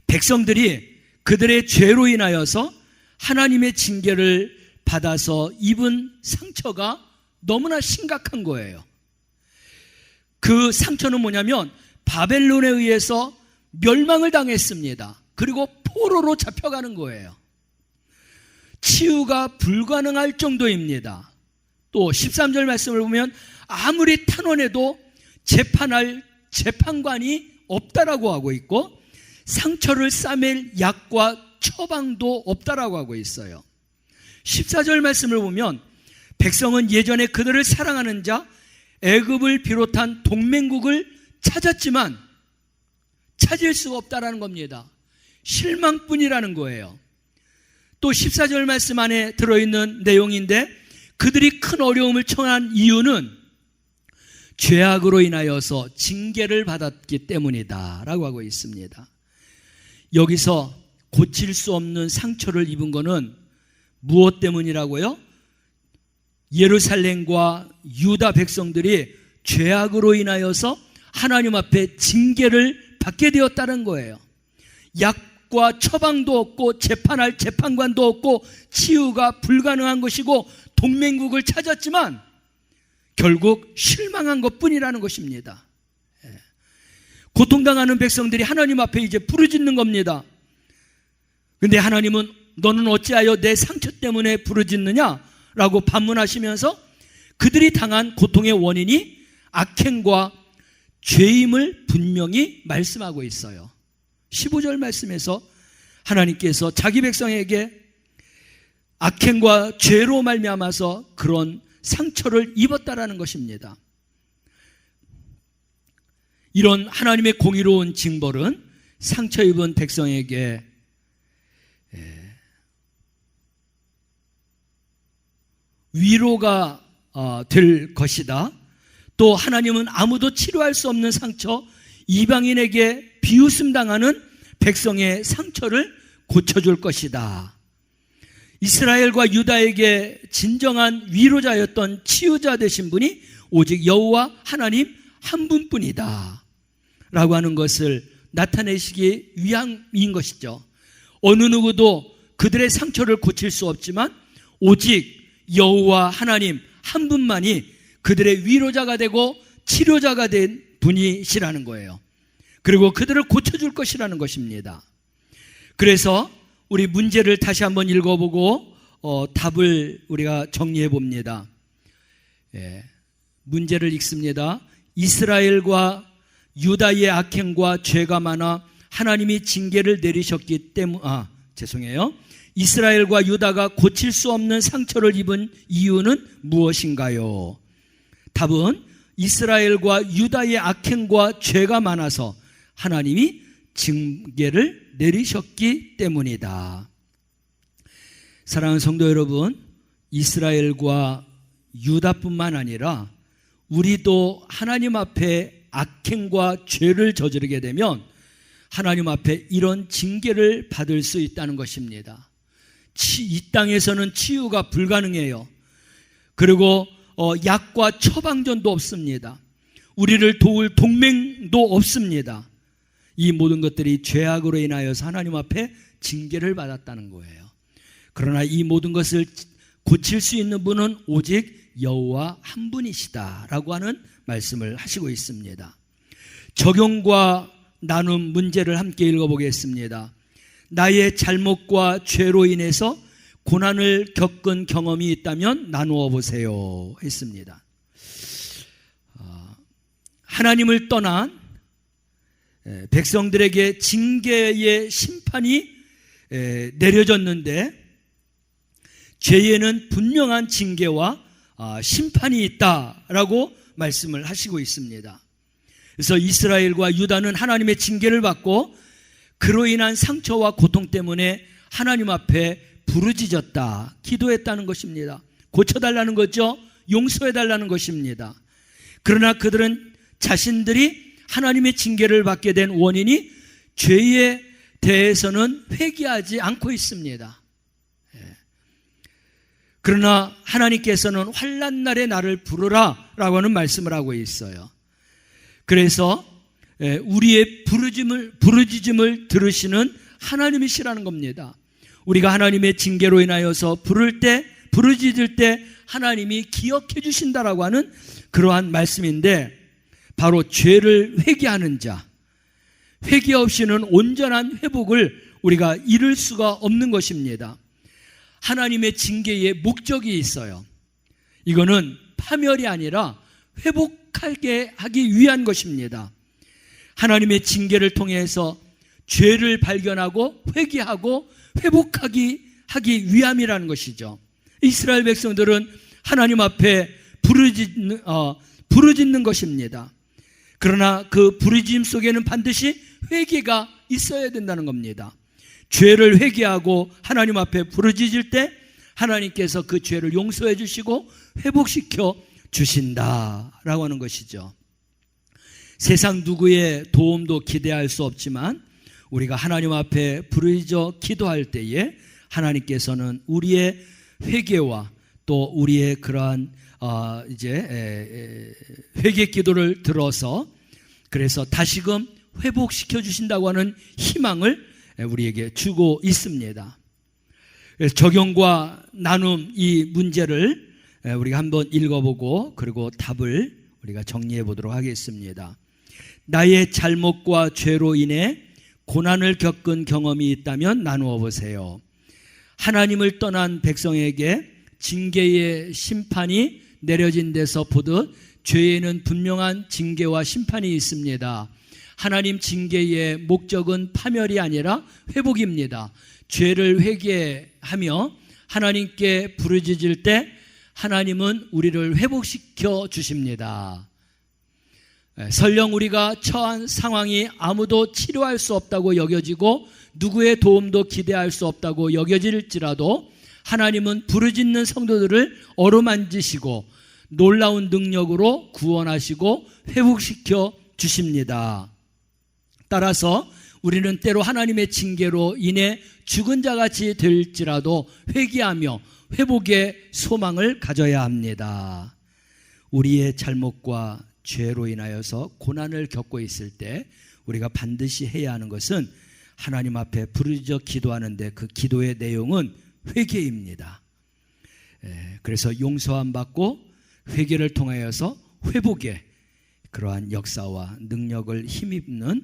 백성들이 그들의 죄로 인하여서 하나님의 징계를 받아서 입은 상처가 너무나 심각한 거예요. 그 상처는 뭐냐면 바벨론에 의해서 멸망을 당했습니다. 그리고 포로로 잡혀가는 거예요. 치유가 불가능할 정도입니다. 또 13절 말씀을 보면 아무리 탄원해도 재판할 재판관이 없다라고 하고 있고 상처를 싸맬 약과 처방도 없다라고 하고 있어요. 14절 말씀을 보면 백성은 예전에 그들을 사랑하는 자 애굽을 비롯한 동맹국을 찾았지만 찾을 수가 없다라는 겁니다. 실망뿐이라는 거예요. 또 14절 말씀 안에 들어있는 내용인데 그들이 큰 어려움을 처한 이유는 죄악으로 인하여서 징계를 받았기 때문이다 라고 하고 있습니다. 여기서 고칠 수 없는 상처를 입은 것은 무엇 때문이라고요? 예루살렘과 유다 백성들이 죄악으로 인하여서 하나님 앞에 징계를 받게 되었다는 거예요. 약과 처방도 없고 재판할 재판관도 없고 치유가 불가능한 것이고 동맹국을 찾았지만 결국 실망한 것뿐이라는 것입니다. 고통당하는 백성들이 하나님 앞에 이제 부르짖는 겁니다. 그런데 하나님은 너는 어찌하여 내 상처 때문에 부르짖느냐라고 반문하시면서 그들이 당한 고통의 원인이 악행과 죄임을 분명히 말씀하고 있어요. 15절 말씀에서 하나님께서 자기 백성에게 악행과 죄로 말미암아서 그런 상처를 입었다라는 것입니다. 이런 하나님의 공의로운 징벌은 상처 입은 백성에게 위로가 될 것이다. 또 하나님은 아무도 치료할 수 없는 상처, 이방인에게 비웃음 당하는 백성의 상처를 고쳐줄 것이다. 이스라엘과 유다에게 진정한 위로자였던 치유자 되신 분이 오직 여호와 하나님 한 분뿐이다 라고 하는 것을 나타내시기 위함인 것이죠. 어느 누구도 그들의 상처를 고칠 수 없지만 오직 여호와 하나님 한 분만이 그들의 위로자가 되고 치료자가 된 분이시라는 거예요. 그리고 그들을 고쳐줄 것이라는 것입니다. 그래서 우리 문제를 다시 한번 읽어보고 답을 우리가 정리해 봅니다. 문제를 읽습니다. 이스라엘과 유다의 악행과 죄가 많아 하나님이 징계를 내리셨기 때문 이스라엘과 유다가 고칠 수 없는 상처를 입은 이유는 무엇인가요? 답은 이스라엘과 유다의 악행과 죄가 많아서 하나님이 징계를 내리셨기 때문이다. 사랑하는 성도 여러분, 이스라엘과 유다뿐만 아니라 우리도 하나님 앞에 악행과 죄를 저지르게 되면 하나님 앞에 이런 징계를 받을 수 있다는 것입니다. 이 땅에서는 치유가 불가능해요. 그리고 약과 처방전도 없습니다. 우리를 도울 동맹도 없습니다. 이 모든 것들이 죄악으로 인하여서 하나님 앞에 징계를 받았다는 거예요. 그러나 이 모든 것을 고칠 수 있는 분은 오직 여호와 한 분이시다라고 하는 말씀을 하시고 있습니다. 적용과 나눔 문제를 함께 읽어보겠습니다. 나의 잘못과 죄로 인해서 고난을 겪은 경험이 있다면 나누어 보세요 했습니다. 하나님을 떠난 백성들에게 징계의 심판이 내려졌는데 죄에는 분명한 징계와 심판이 있다라고 말씀을 하시고 있습니다. 그래서 이스라엘과 유다는 하나님의 징계를 받고 그로 인한 상처와 고통 때문에 하나님 앞에 부르짖었다, 기도했다는 것입니다. 고쳐달라는 거죠. 용서해달라는 것입니다. 그러나 그들은 자신들이 하나님의 징계를 받게 된 원인이 죄에 대해서는 회개하지 않고 있습니다. 그러나 하나님께서는 환난 날에 나를 부르라 라고 하는 말씀을 하고 있어요. 그래서 우리의 부르짖음을 들으시는 하나님이시라는 겁니다. 우리가 하나님의 징계로 인하여서 부르짖을 때 하나님이 기억해 주신다라고 하는 그러한 말씀인데, 바로 죄를 회개하는 자, 회개 없이는 온전한 회복을 우리가 이룰 수가 없는 것입니다. 하나님의 징계에 목적이 있어요. 이거는 파멸이 아니라 회복하게 하기 위한 것입니다. 하나님의 징계를 통해서 죄를 발견하고 회개하고 회복하기 위함이라는 것이죠. 이스라엘 백성들은 하나님 앞에 부르짖는 것입니다. 그러나 그 부르짖음 속에는 반드시 회개가 있어야 된다는 겁니다. 죄를 회개하고 하나님 앞에 부르짖을 때 하나님께서 그 죄를 용서해 주시고 회복시켜 주신다라고 하는 것이죠. 세상 누구의 도움도 기대할 수 없지만 우리가 하나님 앞에 부르짖어 기도할 때에 하나님께서는 우리의 회개와 또 우리의 그러한 회개 기도를 들어서 그래서 다시금 회복시켜 주신다고 하는 희망을 우리에게 주고 있습니다. 적용과 나눔 이 문제를 우리가 한번 읽어보고 그리고 답을 우리가 정리해 보도록 하겠습니다. 나의 잘못과 죄로 인해 고난을 겪은 경험이 있다면 나누어 보세요. 하나님을 떠난 백성에게 징계의 심판이 내려진 데서 보듯 죄에는 분명한 징계와 심판이 있습니다. 하나님 징계의 목적은 파멸이 아니라 회복입니다. 죄를 회개하며 하나님께 부르짖을 때 하나님은 우리를 회복시켜 주십니다. 설령 우리가 처한 상황이 아무도 치료할 수 없다고 여겨지고 누구의 도움도 기대할 수 없다고 여겨질지라도 하나님은 부르짖는 성도들을 어루만지시고 놀라운 능력으로 구원하시고 회복시켜 주십니다. 따라서 우리는 때로 하나님의 징계로 인해 죽은 자같이 될지라도 회개하며 회복의 소망을 가져야 합니다. 우리의 잘못과 죄로 인하여서 고난을 겪고 있을 때 우리가 반드시 해야 하는 것은 하나님 앞에 부르짖어 기도하는데 그 기도의 내용은 회개입니다. 그래서 용서함 받고 회개를 통하여서 회복의 그러한 역사와 능력을 힘입는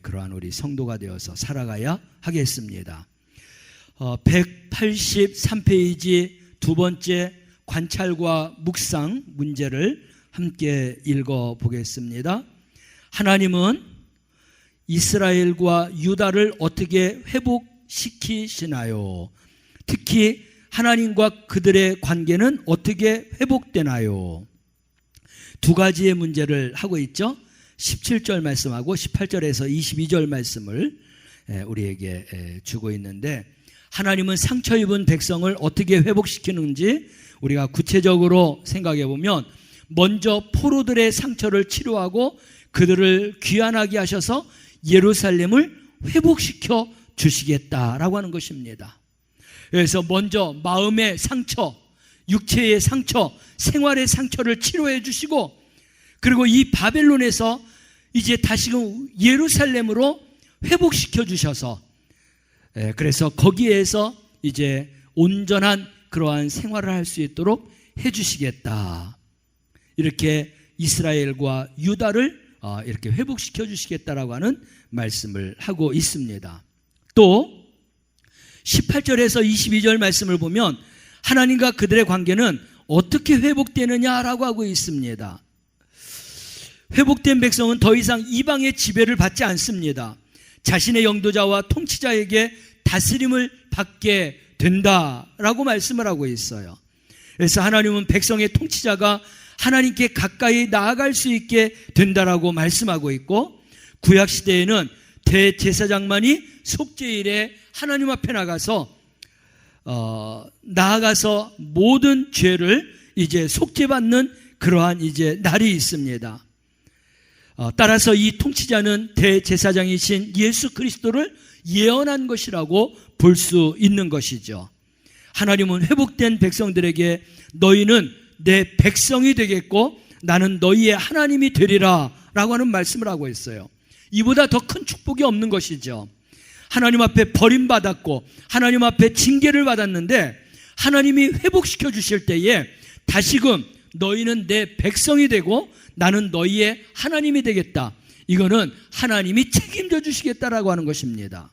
그러한 우리 성도가 되어서 살아가야 하겠습니다. 183페이지 두 번째 관찰과 묵상 문제를 함께 읽어보겠습니다. 하나님은 이스라엘과 유다를 어떻게 회복시키시나요? 특히 하나님과 그들의 관계는 어떻게 회복되나요? 두 가지의 문제를 하고 있죠. 17절 말씀하고 18절에서 22절 말씀을 우리에게 주고 있는데, 하나님은 상처 입은 백성을 어떻게 회복시키는지 우리가 구체적으로 생각해 보면, 먼저 포로들의 상처를 치료하고 그들을 귀환하게 하셔서 예루살렘을 회복시켜 주시겠다라고 하는 것입니다. 그래서 먼저 마음의 상처, 육체의 상처, 생활의 상처를 치료해 주시고, 그리고 이 바벨론에서 이제 다시금 예루살렘으로 회복시켜 주셔서, 그래서 거기에서 이제 온전한 그러한 생활을 할 수 있도록 해 주시겠다. 이렇게 이스라엘과 유다를 이렇게 회복시켜 주시겠다라고 하는 말씀을 하고 있습니다. 또 18절에서 22절 말씀을 보면 하나님과 그들의 관계는 어떻게 회복되느냐라고 하고 있습니다. 회복된 백성은 더 이상 이방의 지배를 받지 않습니다. 자신의 영도자와 통치자에게 다스림을 받게 된다라고 말씀을 하고 있어요. 그래서 하나님은 백성의 통치자가 하나님께 가까이 나아갈 수 있게 된다라고 말씀하고 있고, 구약시대에는 대제사장만이 속죄일에 하나님 앞에 나아가서 모든 죄를 이제 속죄받는 그러한 이제 날이 있습니다. 따라서 이 통치자는 대제사장이신 예수 그리스도를 예언한 것이라고 볼 수 있는 것이죠. 하나님은 회복된 백성들에게 너희는 내 백성이 되겠고 나는 너희의 하나님이 되리라 라고 하는 말씀을 하고 있어요. 이보다 더 큰 축복이 없는 것이죠. 하나님 앞에 버림받았고 하나님 앞에 징계를 받았는데 하나님이 회복시켜 주실 때에 다시금 너희는 내 백성이 되고 나는 너희의 하나님이 되겠다. 이거는 하나님이 책임져 주시겠다라고 하는 것입니다.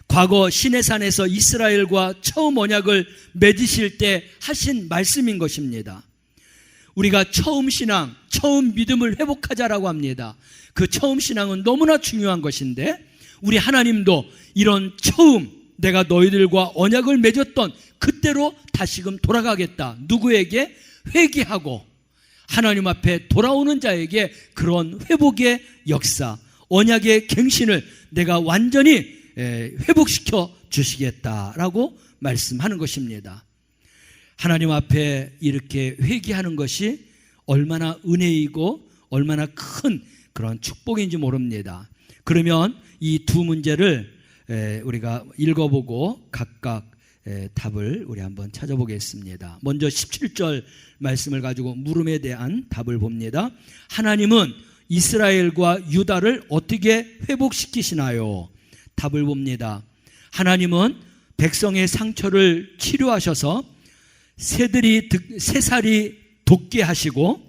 과거 시내산에서 이스라엘과 처음 언약을 맺으실 때 하신 말씀인 것입니다. 우리가 처음 신앙, 처음 믿음을 회복하자라고 합니다. 그 처음 신앙은 너무나 중요한 것인데, 우리 하나님도 이런 처음 내가 너희들과 언약을 맺었던 그때로 다시금 돌아가겠다. 누구에게? 회개하고 하나님 앞에 돌아오는 자에게 그런 회복의 역사, 언약의 갱신을 내가 완전히 회복시켜 주시겠다라고 말씀하는 것입니다. 하나님 앞에 이렇게 회개하는 것이 얼마나 은혜이고 얼마나 큰 그런 축복인지 모릅니다. 그러면 이 두 문제를 우리가 읽어보고 각각 답을 우리 한번 찾아보겠습니다. 먼저 17절 말씀을 가지고 물음에 대한 답을 봅니다. 하나님은 이스라엘과 유다를 어떻게 회복시키시나요? 답을 봅니다. 하나님은 백성의 상처를 치료하셔서 새살이 돋게 하시고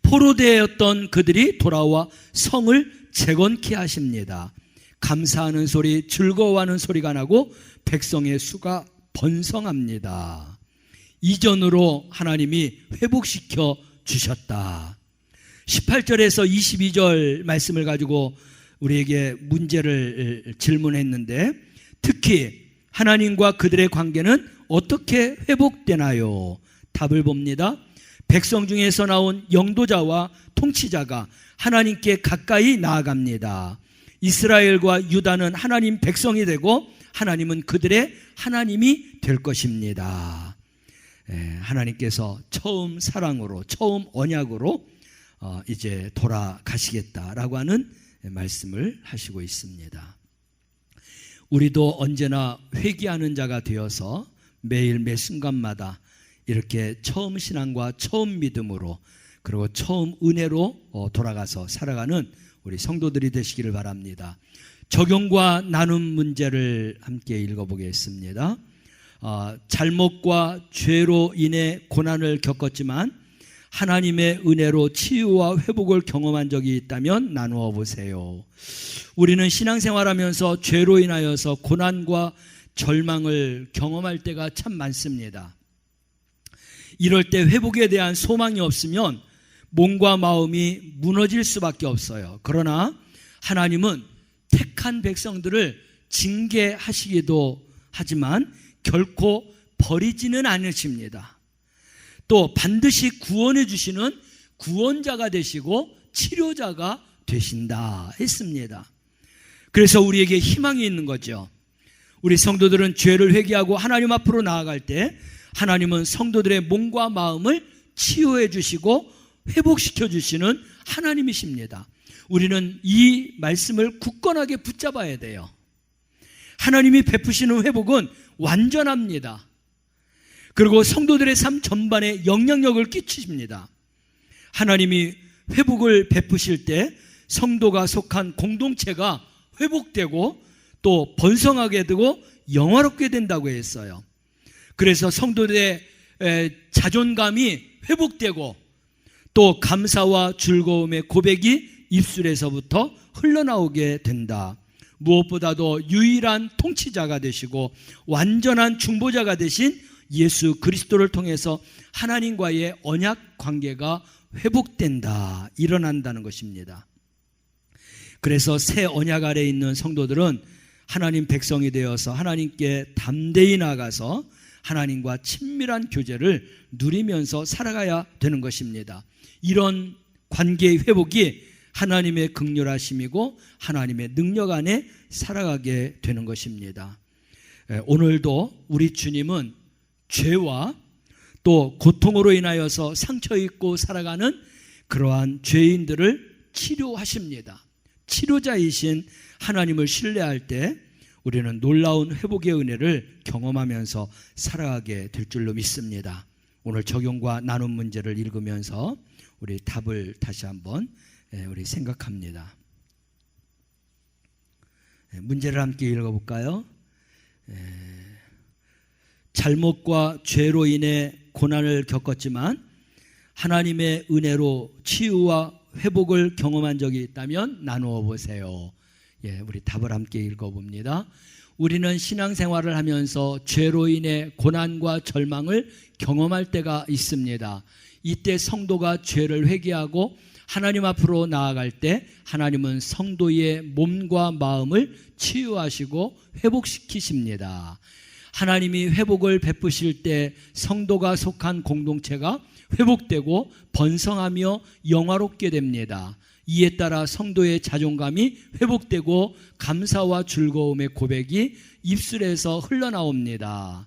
포로되었던 그들이 돌아와 성을 재건케 하십니다. 감사하는 소리, 즐거워하는 소리가 나고 백성의 수가 번성합니다. 이전으로 하나님이 회복시켜 주셨다. 18절에서 22절 말씀을 가지고 우리에게 문제를 질문했는데, 특히 하나님과 그들의 관계는 어떻게 회복되나요? 답을 봅니다. 백성 중에서 나온 영도자와 통치자가 하나님께 가까이 나아갑니다. 이스라엘과 유다는 하나님 백성이 되고 하나님은 그들의 하나님이 될 것입니다. 하나님께서 처음 사랑으로, 처음 언약으로 이제 돌아가시겠다라고 하는 말씀을 하시고 있습니다. 우리도 언제나 회개하는 자가 되어서 매일 매 순간마다 이렇게 처음 신앙과 처음 믿음으로, 그리고 처음 은혜로 돌아가서 살아가는 우리 성도들이 되시기를 바랍니다. 적용과 나눔 문제를 함께 읽어보겠습니다. 잘못과 죄로 인해 고난을 겪었지만 하나님의 은혜로 치유와 회복을 경험한 적이 있다면 나누어 보세요. 우리는 신앙생활하면서 죄로 인하여서 고난과 절망을 경험할 때가 참 많습니다. 이럴 때 회복에 대한 소망이 없으면 몸과 마음이 무너질 수밖에 없어요. 그러나 하나님은 택한 백성들을 징계하시기도 하지만 결코 버리지는 않으십니다. 또 반드시 구원해 주시는 구원자가 되시고 치료자가 되신다 했습니다. 그래서 우리에게 희망이 있는 거죠. 우리 성도들은 죄를 회개하고 하나님 앞으로 나아갈 때 하나님은 성도들의 몸과 마음을 치유해 주시고 회복시켜 주시는 하나님이십니다. 우리는 이 말씀을 굳건하게 붙잡아야 돼요. 하나님이 베푸시는 회복은 완전합니다. 그리고 성도들의 삶 전반에 영향력을 끼치십니다. 하나님이 회복을 베푸실 때 성도가 속한 공동체가 회복되고 또 번성하게 되고 영화롭게 된다고 했어요. 그래서 성도들의 자존감이 회복되고 또 감사와 즐거움의 고백이 입술에서부터 흘러나오게 된다. 무엇보다도 유일한 통치자가 되시고 완전한 중보자가 되신 예수 그리스도를 통해서 하나님과의 언약 관계가 회복된다, 일어난다는 것입니다. 그래서 새 언약 아래에 있는 성도들은 하나님 백성이 되어서 하나님께 담대히 나아가서 하나님과 친밀한 교제를 누리면서 살아가야 되는 것입니다. 이런 관계의 회복이 하나님의 긍휼하심이고 하나님의 능력 안에 살아가게 되는 것입니다. 오늘도 우리 주님은 죄와 또 고통으로 인하여서 상처 입고 살아가는 그러한 죄인들을 치료하십니다. 치료자이신 하나님을 신뢰할 때 우리는 놀라운 회복의 은혜를 경험하면서 살아가게 될 줄로 믿습니다. 오늘 적용과 나눔 문제를 읽으면서 우리 답을 다시 한번 우리 생각합니다. 문제를 함께 읽어볼까요? 잘못과 죄로 인해 고난을 겪었지만 하나님의 은혜로 치유와 회복을 경험한 적이 있다면 나누어 보세요. 우리 답을 함께 읽어봅니다. 우리는 신앙생활을 하면서 죄로 인해 고난과 절망을 경험할 때가 있습니다. 이때 성도가 죄를 회개하고 하나님 앞으로 나아갈 때 하나님은 성도의 몸과 마음을 치유하시고 회복시키십니다. 하나님이 회복을 베푸실 때 성도가 속한 공동체가 회복되고 번성하며 영화롭게 됩니다. 이에 따라 성도의 자존감이 회복되고 감사와 즐거움의 고백이 입술에서 흘러나옵니다.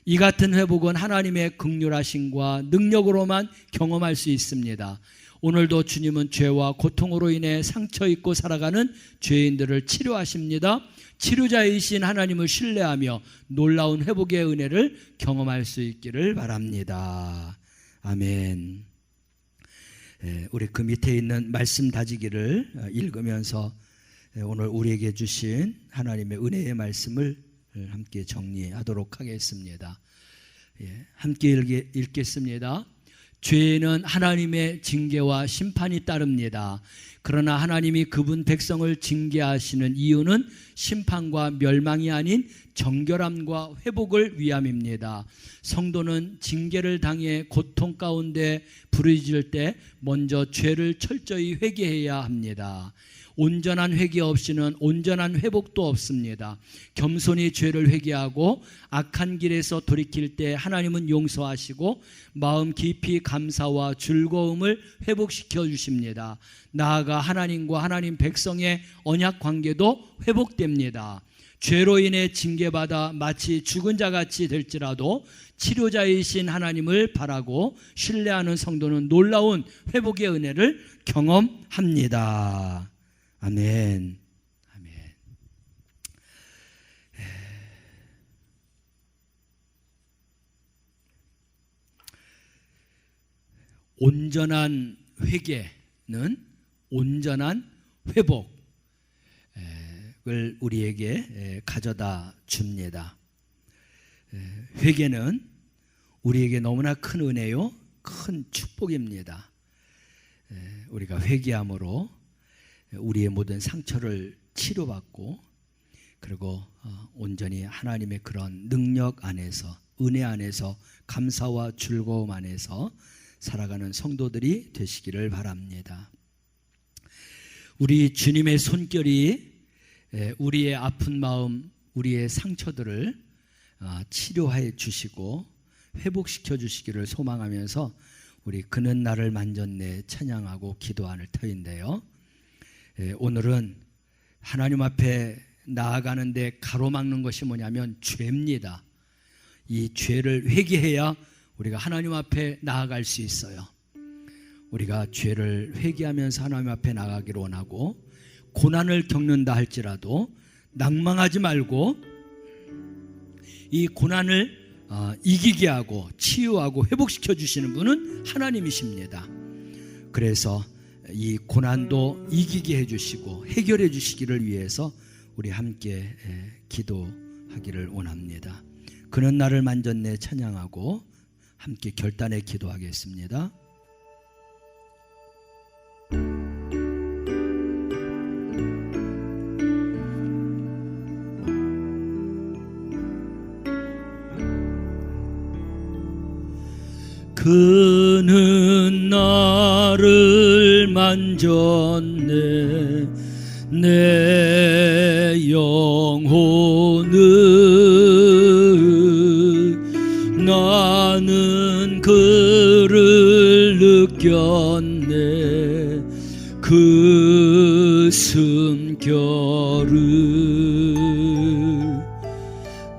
이 같은 회복은 하나님의 긍휼하심과 능력으로만 경험할 수 있습니다. 오늘도 주님은 죄와 고통으로 인해 상처 입고 살아가는 죄인들을 치료하십니다. 치료자이신 하나님을 신뢰하며 놀라운 회복의 은혜를 경험할 수 있기를 바랍니다. 아멘. 우리 그 밑에 있는 말씀 다지기를 읽으면서 오늘 우리에게 주신 하나님의 은혜의 말씀을 함께 정리하도록 하겠습니다. 함께 읽겠습니다. 죄에는 하나님의 징계와 심판이 따릅니다. 그러나 하나님이 그분 백성을 징계하시는 이유는 심판과 멸망이 아닌 정결함과 회복을 위함입니다. 성도는 징계를 당해 고통 가운데 부르짖을 때 먼저 죄를 철저히 회개해야 합니다. 온전한 회개 없이는 온전한 회복도 없습니다. 겸손히 죄를 회개하고 악한 길에서 돌이킬 때 하나님은 용서하시고 마음 깊이 감사와 즐거움을 회복시켜 주십니다. 나아가 하나님과 하나님 백성의 언약 관계도 회복됩니다. 죄로 인해 징계받아 마치 죽은 자같이 될지라도 치료자이신 하나님을 바라고 신뢰하는 성도는 놀라운 회복의 은혜를 경험합니다. 아멘. 아멘. 온전한 회개는 온전한 회복을 우리에게 가져다 줍니다. 회개는 우리에게 너무나 큰 은혜요, 큰 축복입니다. 우리가 회개함으로 우리의 모든 상처를 치료받고, 그리고 온전히 하나님의 그런 능력 안에서, 은혜 안에서, 감사와 즐거움 안에서 살아가는 성도들이 되시기를 바랍니다. 우리 주님의 손길이 우리의 아픈 마음, 우리의 상처들을 치료해 주시고 회복시켜 주시기를 소망하면서 우리 그는 나를 만졌네 찬양하고 기도할 터인데요, 오늘은 하나님 앞에 나아가는데 가로막는 것이 뭐냐면 죄입니다. 이 죄를 회개해야 우리가 하나님 앞에 나아갈 수 있어요. 우리가 죄를 회개하면서 하나님 앞에 나가기를 원하고, 고난을 겪는다 할지라도 낭망하지 말고 이 고난을 이기게 하고 치유하고 회복시켜 주시는 분은 하나님이십니다. 그래서 이 고난도 이기게 해주시고 해결해 주시기를 위해서 우리 함께 기도하기를 원합니다. 그는 나를 만졌네 찬양하고 함께 결단에 기도하겠습니다. 그는 나를 만졌네, 내 영혼은 나는 그를 느꼈네, 그 숨결을.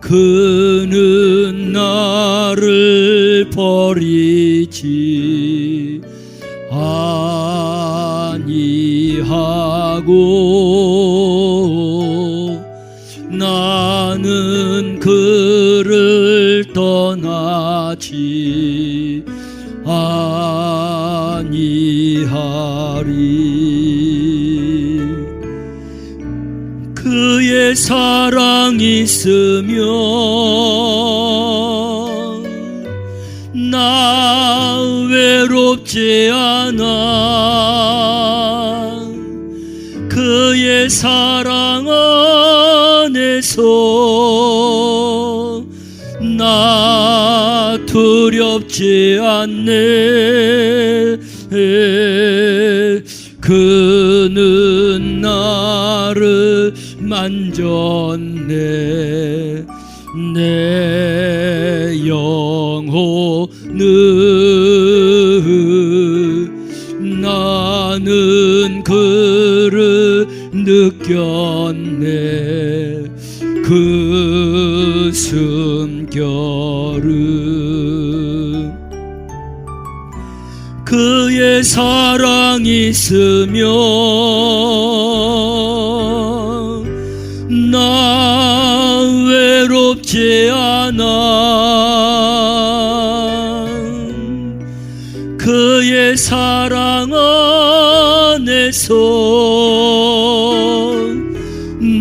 그는 나를 버리지 아니하고 나는 그를 떠나지 아니하리. 그의 사랑이 있으면 나 외롭지 않아. 그의 사랑 안에서 나 두렵지 않네. 그는 나를 만졌네, 내 영혼은 나는 그를 느꼈네, 그 숨결은. 그의 사랑이 있으면 나 외롭지 않아. 그의 사랑 안에서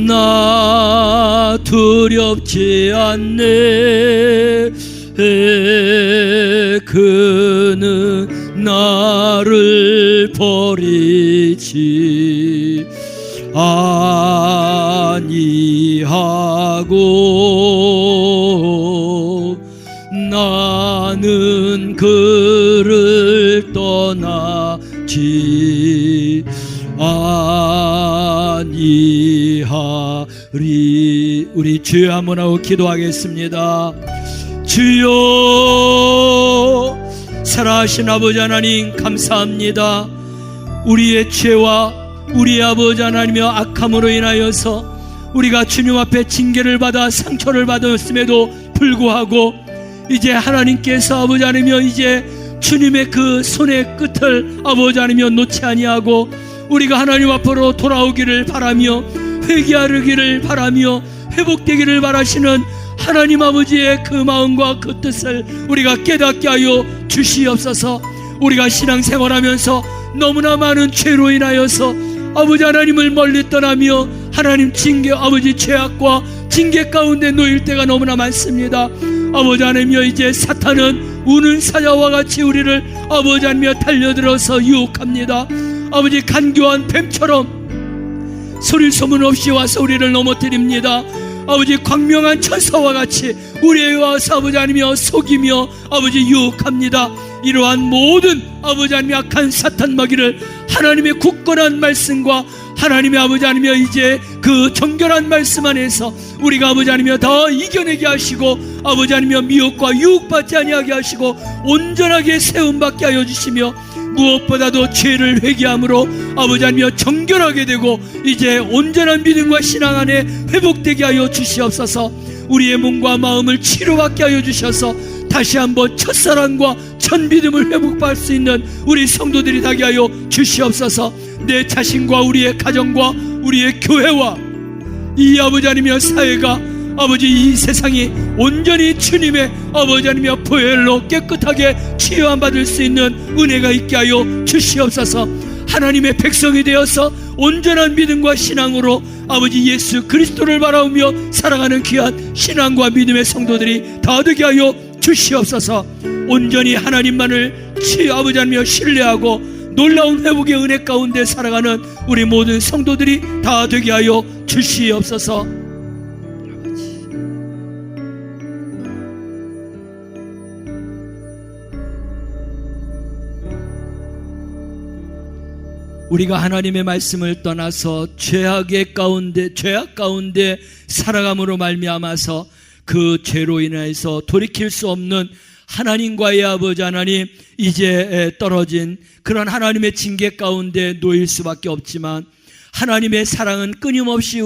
나 두렵지 않네. 그는 나를 버리지 아니하고 나는 그를 떠나지 아니하리. 우리 주여 한번 하고 기도하겠습니다. 주여, 살아계신 아버지 하나님 감사합니다. 우리의 죄와 우리 아버지 하나님의 악함으로 인하여서 우리가 주님 앞에 징계를 받아 상처를 받았음에도 불구하고 이제 하나님께서 아버지 하나님이여 이제 주님의 그 손의 끝을 아버지 하나님이여 놓지 아니하고 우리가 하나님 앞으로 돌아오기를 바라며 회개하기를 바라며 회복되기를 바라시는 하나님 아버지의 그 마음과 그 뜻을 우리가 깨닫게 하여 주시옵소서. 우리가 신앙생활하면서 너무나 많은 죄로 인하여서 아버지 하나님을 멀리 떠나며 하나님 징계, 아버지 죄악과 징계 가운데 놓일 때가 너무나 많습니다. 아버지 하나님이여, 이제 사탄은 우는 사자와 같이 우리를 아버지 하나님이여 달려들어서 유혹합니다. 아버지 간교한 뱀처럼 소리 소문 없이 와서 우리를 넘어뜨립니다. 아버지 광명한 천사와 같이 우리에게 와서 아버지 하나님이여 속이며 아버지 유혹합니다. 이러한 모든 아버지 하나님의 악한 사탄 마귀를 하나님의 굳건한 말씀과 하나님의 아버지 하나님이여 이제 그 정결한 말씀 안에서 우리가 아버지 하나님이여 더 이겨내게 하시고 아버지 하나님이여 미혹과 유혹받지 아니하게 하시고 온전하게 세움받게 하여 주시며 무엇보다도 죄를 회개함으로 아버지 하나님이여 정결하게 되고 이제 온전한 믿음과 신앙 안에 회복되게 하여 주시옵소서. 우리의 몸과 마음을 치료받게 하여 주셔서 다시 한번 첫사랑과 첫믿음을 회복할 수 있는 우리 성도들이 되게 하여 주시옵소서. 내 자신과 우리의 가정과 우리의 교회와 이 아버지 하나님이여 사회가 아버지 이 세상이 온전히 주님의 아버지 하나님이여 보혈로 깨끗하게 치유함 받을 수 있는 은혜가 있게 하여 주시옵소서. 하나님의 백성이 되어서 온전한 믿음과 신앙으로 아버지 예수 그리스도를 바라보며 살아가는 귀한 신앙과 믿음의 성도들이 다 되게 하여 주시옵소서. 온전히 하나님만을 아버지 하나님이여 신뢰하고 놀라운 회복의 은혜 가운데 살아가는 우리 모든 성도들이 다 되게 하여 주시옵소서. 우리가 하나님의 말씀을 떠나서 죄악 가운데 살아감으로 말미암아서 그 죄로 인해서 돌이킬 수 없는 하나님과의 아버지 하나님, 이제 떨어진 그런 하나님의 징계 가운데 놓일 수밖에 없지만 하나님의 사랑은 끊임없이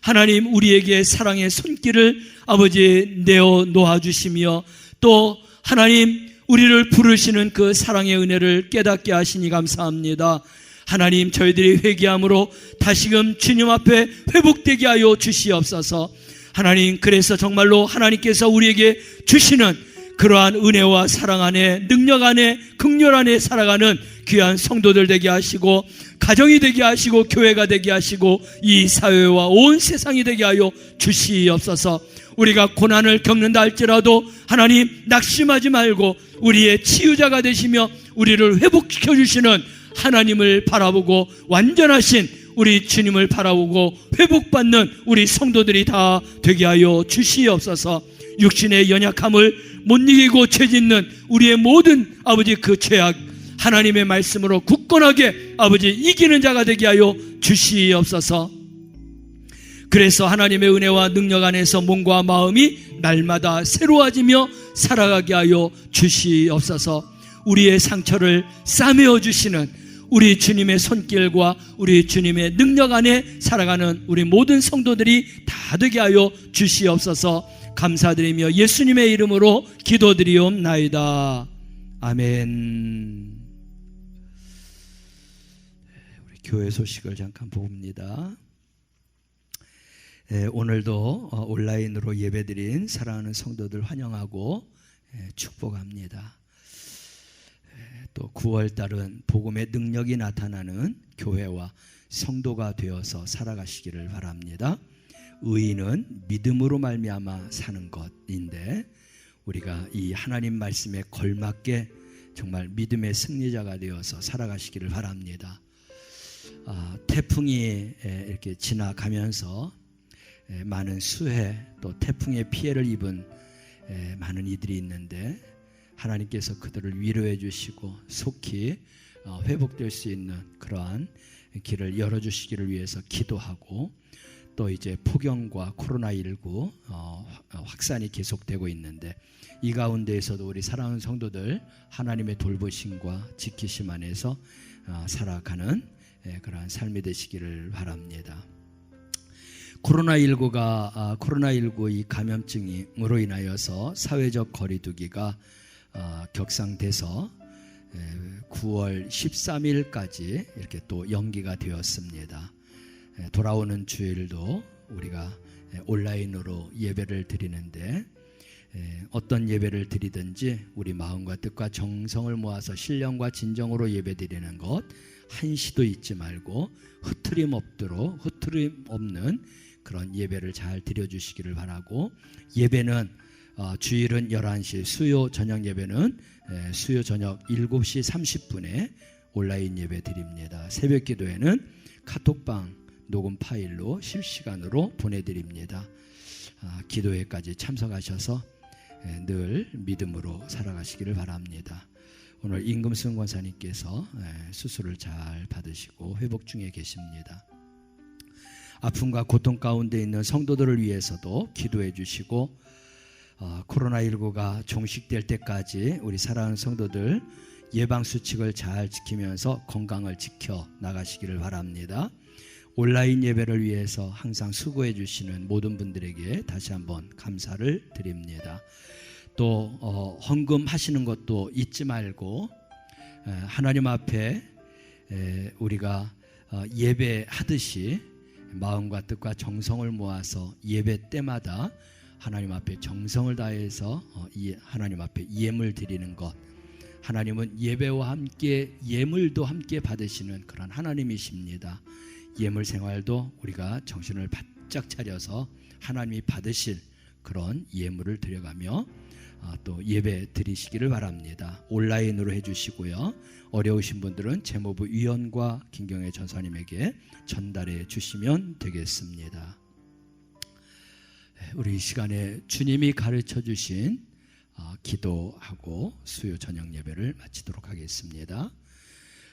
하나님 우리에게 사랑의 손길을 아버지 내어 놓아주시며 또 하나님 우리를 부르시는 그 사랑의 은혜를 깨닫게 하시니 감사합니다. 하나님, 저희들이 회개함으로 다시금 주님 앞에 회복되게 하여 주시옵소서. 하나님, 그래서 정말로 하나님께서 우리에게 주시는 그러한 은혜와 사랑 안에, 능력 안에, 긍휼 안에 살아가는 귀한 성도들 되게 하시고, 가정이 되게 하시고, 교회가 되게 하시고, 이 사회와 온 세상이 되게 하여 주시옵소서. 우리가 고난을 겪는다 할지라도 하나님 낙심하지 말고 우리의 치유자가 되시며 우리를 회복시켜 주시는 하나님을 바라보고 완전하신 우리 주님을 바라보고 회복받는 우리 성도들이 다 되게 하여 주시옵소서. 육신의 연약함을 못 이기고 죄짓는 우리의 모든 아버지 그 죄악 하나님의 말씀으로 굳건하게 아버지 이기는 자가 되게 하여 주시옵소서. 그래서 하나님의 은혜와 능력 안에서 몸과 마음이 날마다 새로워지며 살아가게 하여 주시옵소서. 우리의 상처를 싸매어 주시는 우리 주님의 손길과 우리 주님의 능력 안에 살아가는 우리 모든 성도들이 다 되게 하여 주시옵소서. 감사드리며 예수님의 이름으로 기도드리옵나이다. 아멘. 우리 교회 소식을 잠깐 봅니다. 오늘도 온라인으로 예배드린 사랑하는 성도들 환영하고 축복합니다. 또 9월달은 복음의 능력이 나타나는 교회와 성도가 되어서 살아가시기를 바랍니다. 의인은 믿음으로 말미암아 사는 것인데 우리가 이 하나님 말씀에 걸맞게 정말 믿음의 승리자가 되어서 살아가시기를 바랍니다. 태풍이 이렇게 지나가면서 많은 수해 또 태풍의 피해를 입은 많은 이들이 있는데 하나님께서 그들을 위로해 주시고 속히 회복될 수 있는 그러한 길을 열어주시기를 위해서 기도하고 또 이제 폭염과 코로나19 확산이 계속되고 있는데 이 가운데에서도 우리 사랑하는 성도들 하나님의 돌보심과 지키심 안에서 살아가는 그러한 삶이 되시기를 바랍니다. 코로나19 이 감염증으로 인하여서 사회적 거리두기가 격상돼서 9월 13일까지 이렇게 또 연기가 되었습니다. 돌아오는 주일도 우리가 온라인으로 예배를 드리는데 어떤 예배를 드리든지 우리 마음과 뜻과 정성을 모아서 신령과 진정으로 예배드리는 것 한시도 잊지 말고 흐트림 없는 그런 예배를 잘 드려주시기를 바라고, 예배는 주일은 11시, 수요 저녁 예배는 수요 저녁 7시 30분에 온라인 예배 드립니다. 새벽 기도회는 카톡방 녹음 파일로 실시간으로 보내드립니다. 기도회까지 참석하셔서 늘 믿음으로 살아가시기를 바랍니다. 오늘 임금순 권사님께서 수술을 잘 받으시고 회복 중에 계십니다. 아픔과 고통 가운데 있는 성도들을 위해서도 기도해 주시고, 코로나19가 종식될 때까지 우리 사랑하는 성도들 예방수칙을 잘 지키면서 건강을 지켜 나가시기를 바랍니다. 온라인 예배를 위해서 항상 수고해 주시는 모든 분들에게 다시 한번 감사를 드립니다. 또 헌금하시는 것도 잊지 말고 하나님 앞에 우리가 예배하듯이 마음과 뜻과 정성을 모아서 예배 때마다 하나님 앞에 정성을 다해서 하나님 앞에 예물 드리는 것, 하나님은 예배와 함께 예물도 함께 받으시는 그런 하나님이십니다. 예물 생활도 우리가 정신을 바짝 차려서 하나님이 받으실 그런 예물을 드려가며 또 예배 드리시기를 바랍니다. 온라인으로 해주시고요. 어려우신 분들은 재무부 위원과 김경애 전사님에게 전달해 주시면 되겠습니다. 우리 이 시간에 주님이 가르쳐 주신 기도하고 수요 저녁 예배를 마치도록 하겠습니다.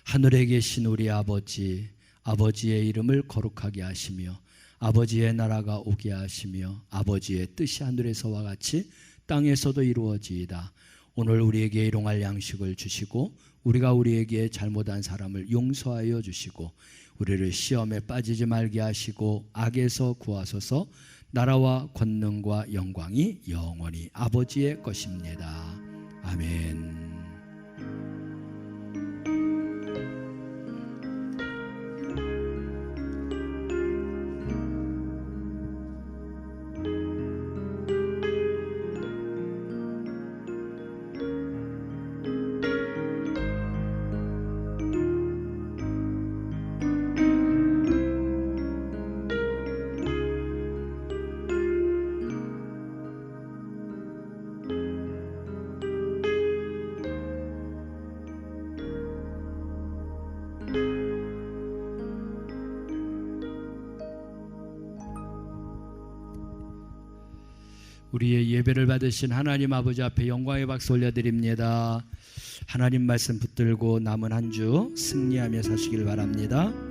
하늘에 계신 우리 아버지, 아버지의 이름을 거룩하게 하시며 아버지의 나라가 오게 하시며 아버지의 뜻이 하늘에서와 같이 땅에서도 이루어지이다. 오늘 우리에게 일용할 양식을 주시고 우리가 우리에게 잘못한 사람을 용서하여 주시고 우리를 시험에 빠지지 말게 하시고 악에서 구하소서. 나라와 권능과 영광이 영원히 아버지의 것입니다. 아멘. 우리의 예배를 받으신 하나님 아버지 앞에 영광의 박수 올려드립니다. 하나님 말씀 붙들고 남은 한 주 승리하며 사시길 바랍니다.